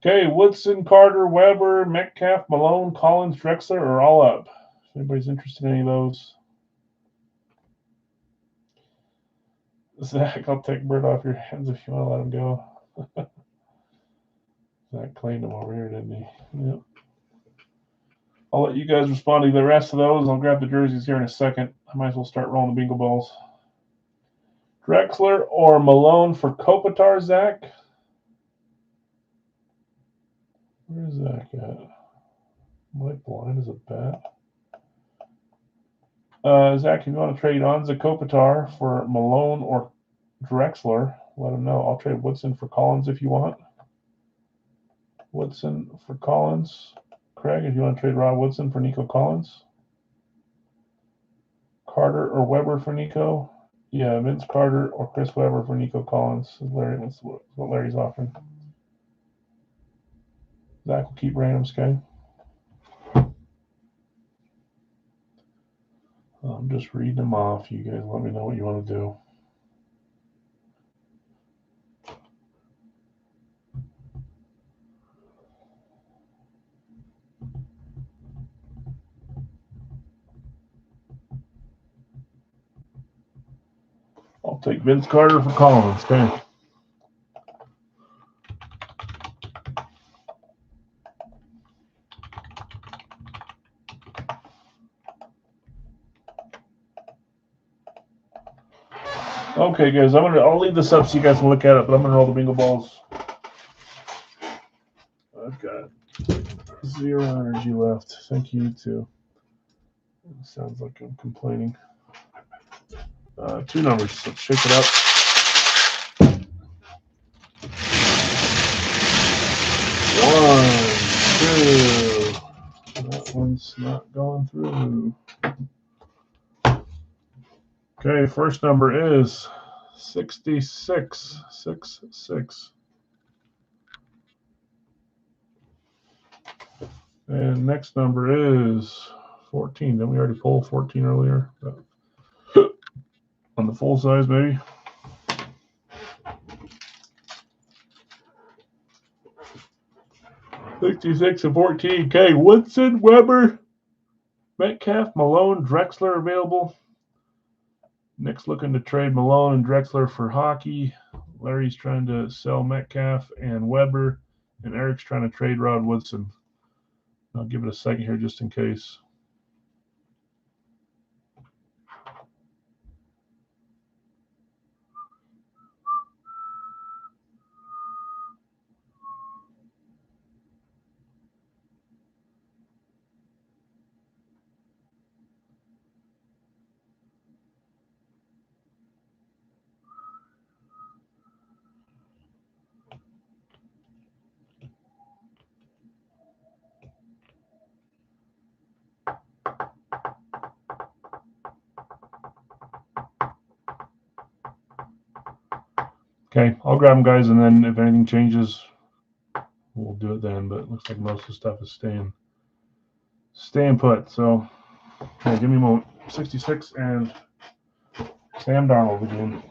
Okay, Woodson, Carter, Weber, Metcalf, Malone, Collins, Drexler are all up. If anybody's interested in any of those. Zach, I'll take Bird off your hands if you want to let him go. Zach claimed him over here, didn't he? Yep. I'll let you guys respond to the rest of those. I'll grab the jerseys here in a second. I might as well start rolling the bingo balls. Drexler or Malone for Kopitar, Zach? Where's Zach at? Am I blind as a bat? Zach, if you want to trade Anza Kopitar for Malone or Drexler, let him know. I'll trade Woodson for Collins if you want. Woodson for Collins. Craig, if you want to trade Rod Woodson for Nico Collins. Carter or Weber for Nico. Yeah, Vince Carter or Chris Weber for Nico Collins. That's what Larry's offering. Zach will keep random, Sky. I'm just reading them off. You guys let me know what you want to do. I'll take Vince Carter for Collins. Okay. Okay, guys, I'll leave this up so you guys can look at it, but I'm gonna roll the bingo balls. I've got 0 energy left. Thank you too. Sounds like I'm complaining. 2 numbers. Let's shake it up. 1, 2. That one's not going through. Okay, first number is 6666. And next number is 14. Didn't we already pull 14 earlier? On the full size, maybe. $66 and 14. Okay, Woodson, Weber, Metcalf, Malone, Drexler available. Nick's looking to trade Malone and Drexler for hockey. Larry's trying to sell Metcalf and Weber, and Eric's trying to trade Rod Woodson. I'll give it a second here just in case. Okay, I'll grab them, guys, and then if anything changes, we'll do it then. But it looks like most of the stuff is staying put. So, yeah, give me a moment. 66 and Sam Darnold again.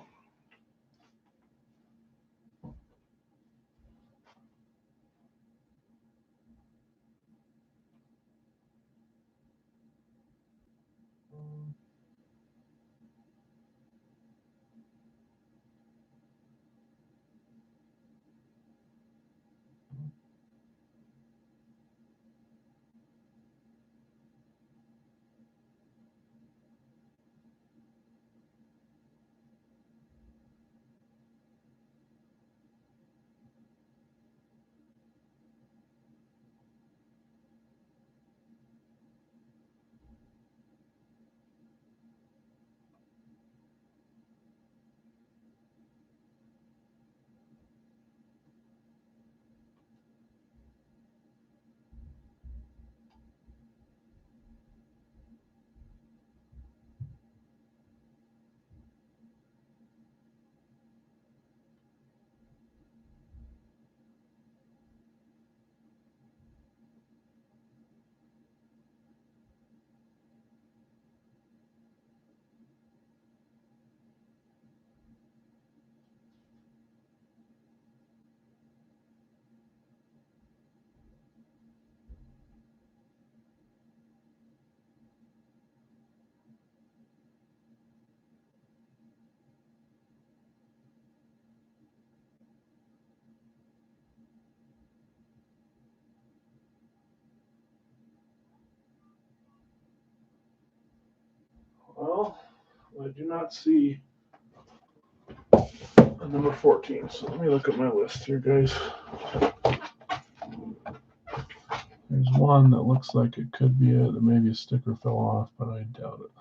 Well, I do not see a number 14, so let me look at my list here, guys. There's one that looks like it could be it, that maybe a sticker fell off, but I doubt it.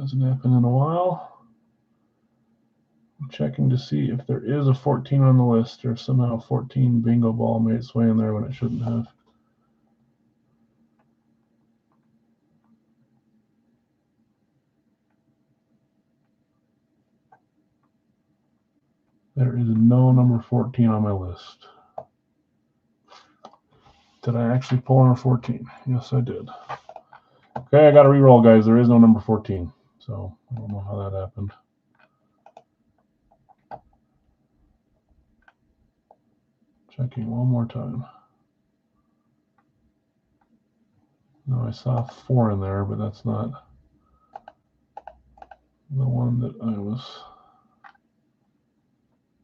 Hasn't happened in a while. I'm checking to see if there is a 14 on the list, or somehow 14 bingo ball made its way in there when it shouldn't have. There is no number 14 on my list. Did I actually pull number 14? Yes, I did. Okay, I got to re-roll, guys. There is no number 14, so I don't know how that happened. Checking one more time. No, I saw 4 in there, but that's not the one that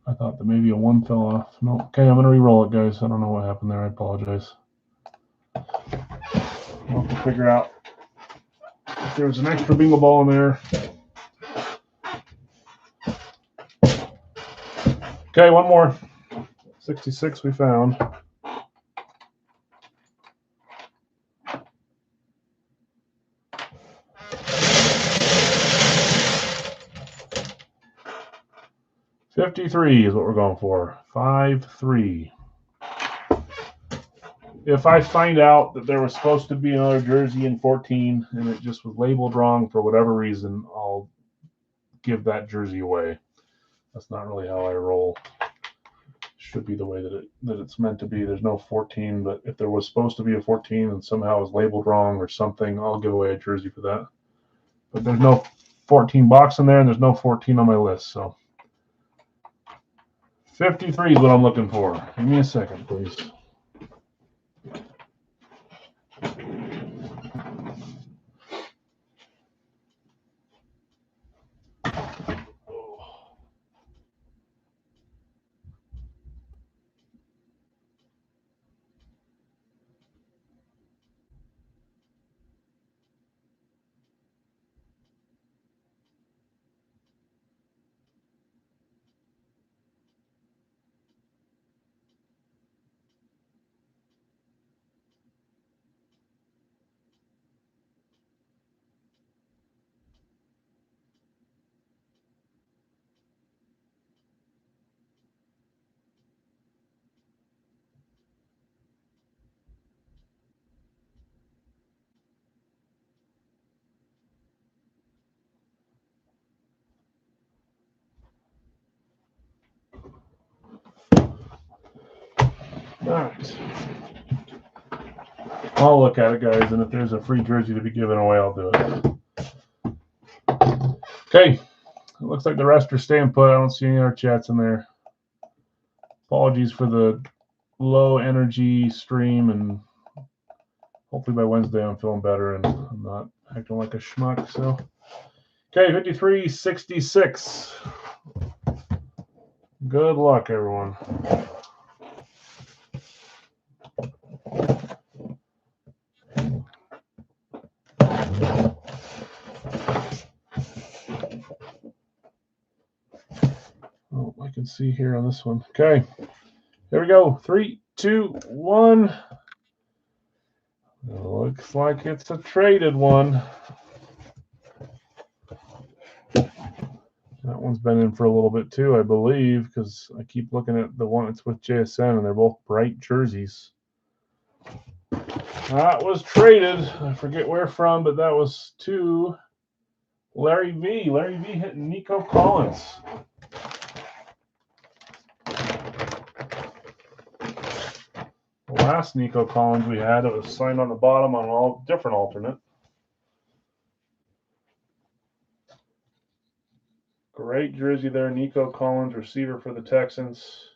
I thought that maybe a 1 fell off. No. Okay, I'm going to re-roll it, guys. I don't know what happened there. I apologize. I'll have to figure out if there was an extra bingo ball in there. Okay, one more. 66 we found. $53 is what we're going for. 5-3. If I find out that there was supposed to be another jersey in 14 and it just was labeled wrong for whatever reason, I'll give that jersey away. That's not really how I roll. Should be the way that it's meant to be. There's no 14, but if there was supposed to be a 14 and somehow it was labeled wrong or something, I'll give away a jersey for that. But there's no 14 box in there, and there's no 14 on my list. So 53 is what I'm looking for. Give me a second, please. All right. I'll look at it, guys, and if there's a free jersey to be given away, I'll do it. Okay. It looks like the rest are staying put. I don't see any other chats in there. Apologies for the low energy stream, and hopefully by Wednesday I'm feeling better and I'm not acting like a schmuck. So, okay, 53-66. Good luck, everyone. Oh, I can see here on this one. Okay, here we go. 3, 2, 1. Looks like it's a traded one. That one's been in for a little bit too, I believe, because I keep looking at the one that's with JSN, and they're both bright jerseys. That was traded. I forget where from, but that was to Larry V. Larry V hitting Nico Collins. The last Nico Collins we had, it was signed on the bottom on all different alternate. Great jersey there, Nico Collins, receiver for the Texans.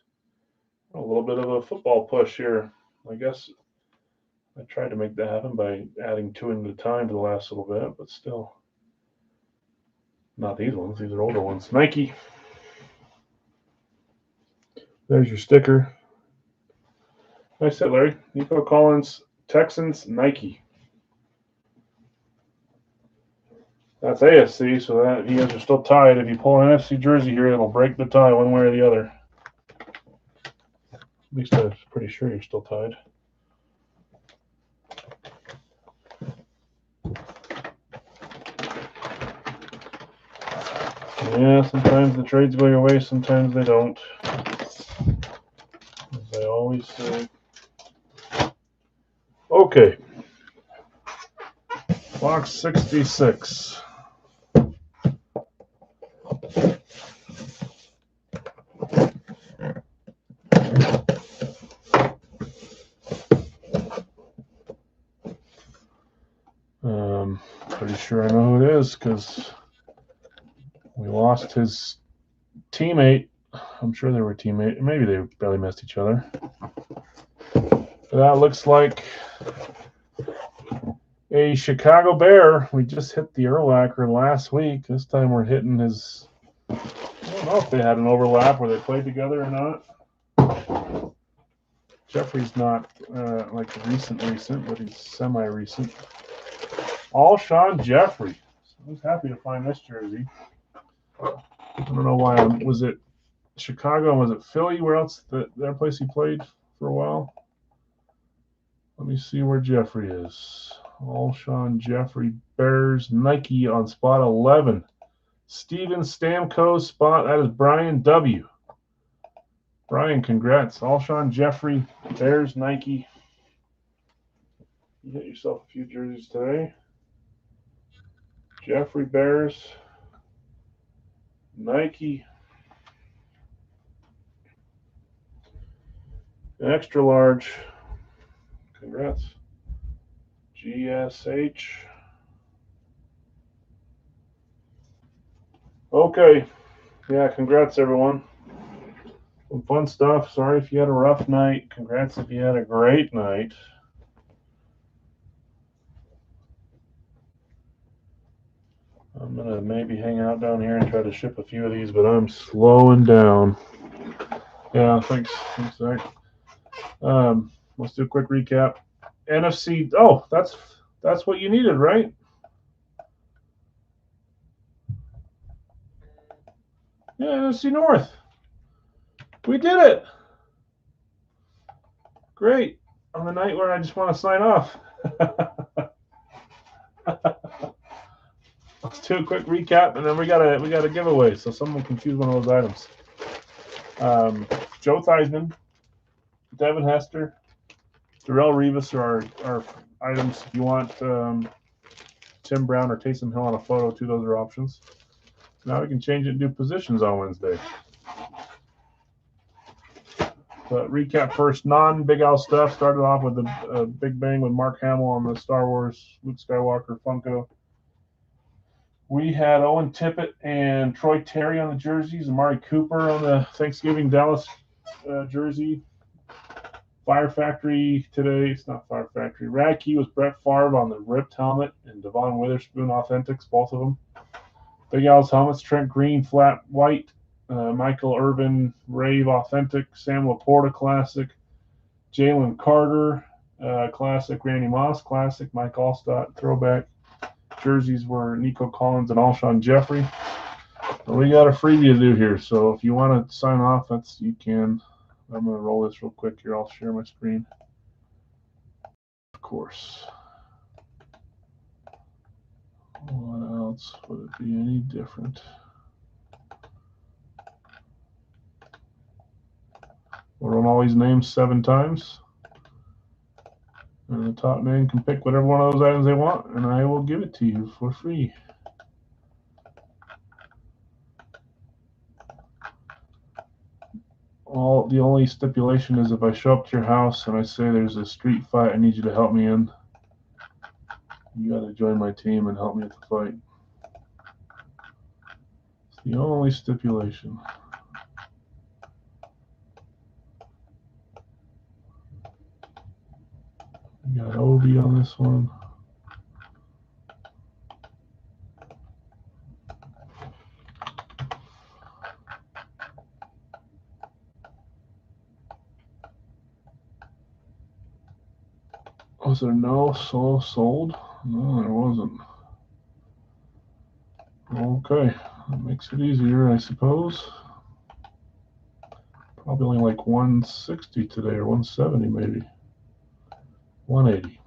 A little bit of a football push here. I guess I tried to make that happen by adding 2 into time to the last little bit, but still. Not these ones. These are older ones. Nike. There's your sticker. Nice hit, Larry. Nico Collins, Texans, Nike. That's AFC, so that you guys are still tied. If you pull an NFC jersey here, it'll break the tie one way or the other. At least I'm pretty sure you're still tied. Yeah, sometimes the trades go your way, sometimes they don't. As I always say. Okay. Box 66. Pretty sure I know who it is because we lost his teammate. I'm sure they were teammates. Maybe they barely missed each other. But that looks like a Chicago Bear. We just hit the Urlacher last week. This time we're hitting his. I don't know if they had an overlap where they played together or not. Jeffrey's not like recent, but he's semi-recent. Alshon Jeffrey. So I was happy to find this jersey. I don't know why. Was it Chicago? Was it Philly? Where else? Their place he played for a while. Let me see where Jeffrey is. Alshon Jeffrey, Bears, Nike on spot 11. Steven Stamkos spot. That is Brian W. Brian, congrats. Alshon Jeffrey, Bears, Nike. You hit yourself a few jerseys today. Jeffrey, Bears, Nike. Extra large. Congrats. GSH. Okay. Yeah, congrats, everyone. Some fun stuff. Sorry if you had a rough night. Congrats if you had a great night. I'm going to maybe hang out down here and try to ship a few of these, but I'm slowing down. Yeah, thanks, Zach. Let's do a quick recap. NFC. Oh, that's what you needed, right? Yeah, NFC North. We did it. Great. On the night where I just want to sign off. Let's do a quick recap, and then we got a giveaway, so someone can choose one of those items. Joe Theismann, Devin Hester, Darrelle Revis are our items. If you want Tim Brown or Taysom Hill on a photo, too, those are options. Now we can change it and do positions on Wednesday. But recap first, non-Big Al stuff. Started off with a Big Bang with Mark Hamill on the Star Wars Luke Skywalker Funko. We had Owen Tippett and Troy Terry on the jerseys, Amari Cooper on the Thanksgiving Dallas jersey. Fire Factory today. It's not Fire Factory. Rad Key was Brett Favre on the ripped helmet and Devon Witherspoon Authentics, both of them. Big Al's helmets, Trent Green, flat white. Michael Irvin, Rave Authentic. Sam Laporta Classic. Jalen Carter Classic. Randy Moss Classic. Mike Allstott Throwback. Jerseys were Nico Collins and Alshon Jeffrey. But we got a freebie to do here, so if you want to sign off, you can. I'm going to roll this real quick here. I'll share my screen. Of course. What else would it be any different? We'll run all these names 7 times. And the top name can pick whatever one of those items they want, and I will give it to you for free. The only stipulation is if I show up to your house and I say there's a street fight I need you to help me in, you got to join my team and help me at the fight. It's the only stipulation. We got Obi on this one. Was there no sold? No, there wasn't. Okay, that makes it easier, I suppose. Probably only like 160 today, or 170 maybe. 180.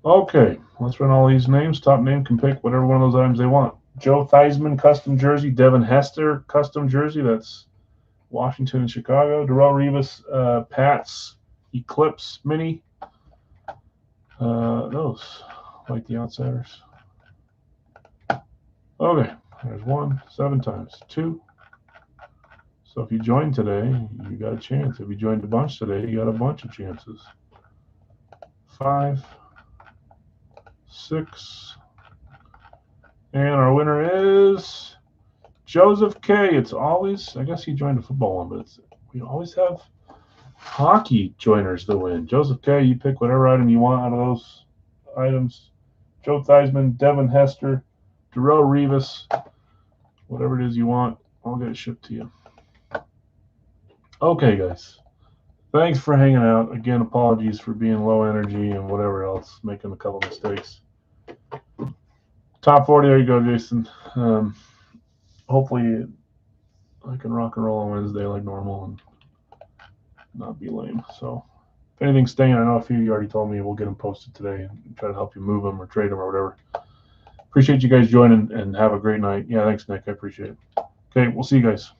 Okay, let's run all these names. Top name can pick whatever one of those items they want. Joe Theismann custom jersey. Devin Hester custom jersey. That's Washington and Chicago. Darrelle Revis Pats Eclipse Mini. Those, like the Outsiders. Okay, there's 1, 7 times. 2. So if you joined today, you got a chance. If you joined a bunch today, you got a bunch of chances. 5, 6, and our winner is Joseph K. It's always, I guess he joined a football one, but we always have hockey joiners to win. Joseph K., you pick whatever item you want out of those items. Joe Theismann, Devin Hester, Darrelle Revis, whatever it is you want, I'll get it shipped to you. Okay, guys. Thanks for hanging out. Again, apologies for being low energy and whatever else, making a couple mistakes. Top 40, there you go, Jason. Hopefully I can rock and roll on Wednesday like normal and not be lame. So if anything's staying, I know a few of you already told me we'll get them posted today and try to help you move them or trade them or whatever. Appreciate you guys joining and have a great night. Yeah, thanks, Nick. I appreciate it. Okay, we'll see you guys.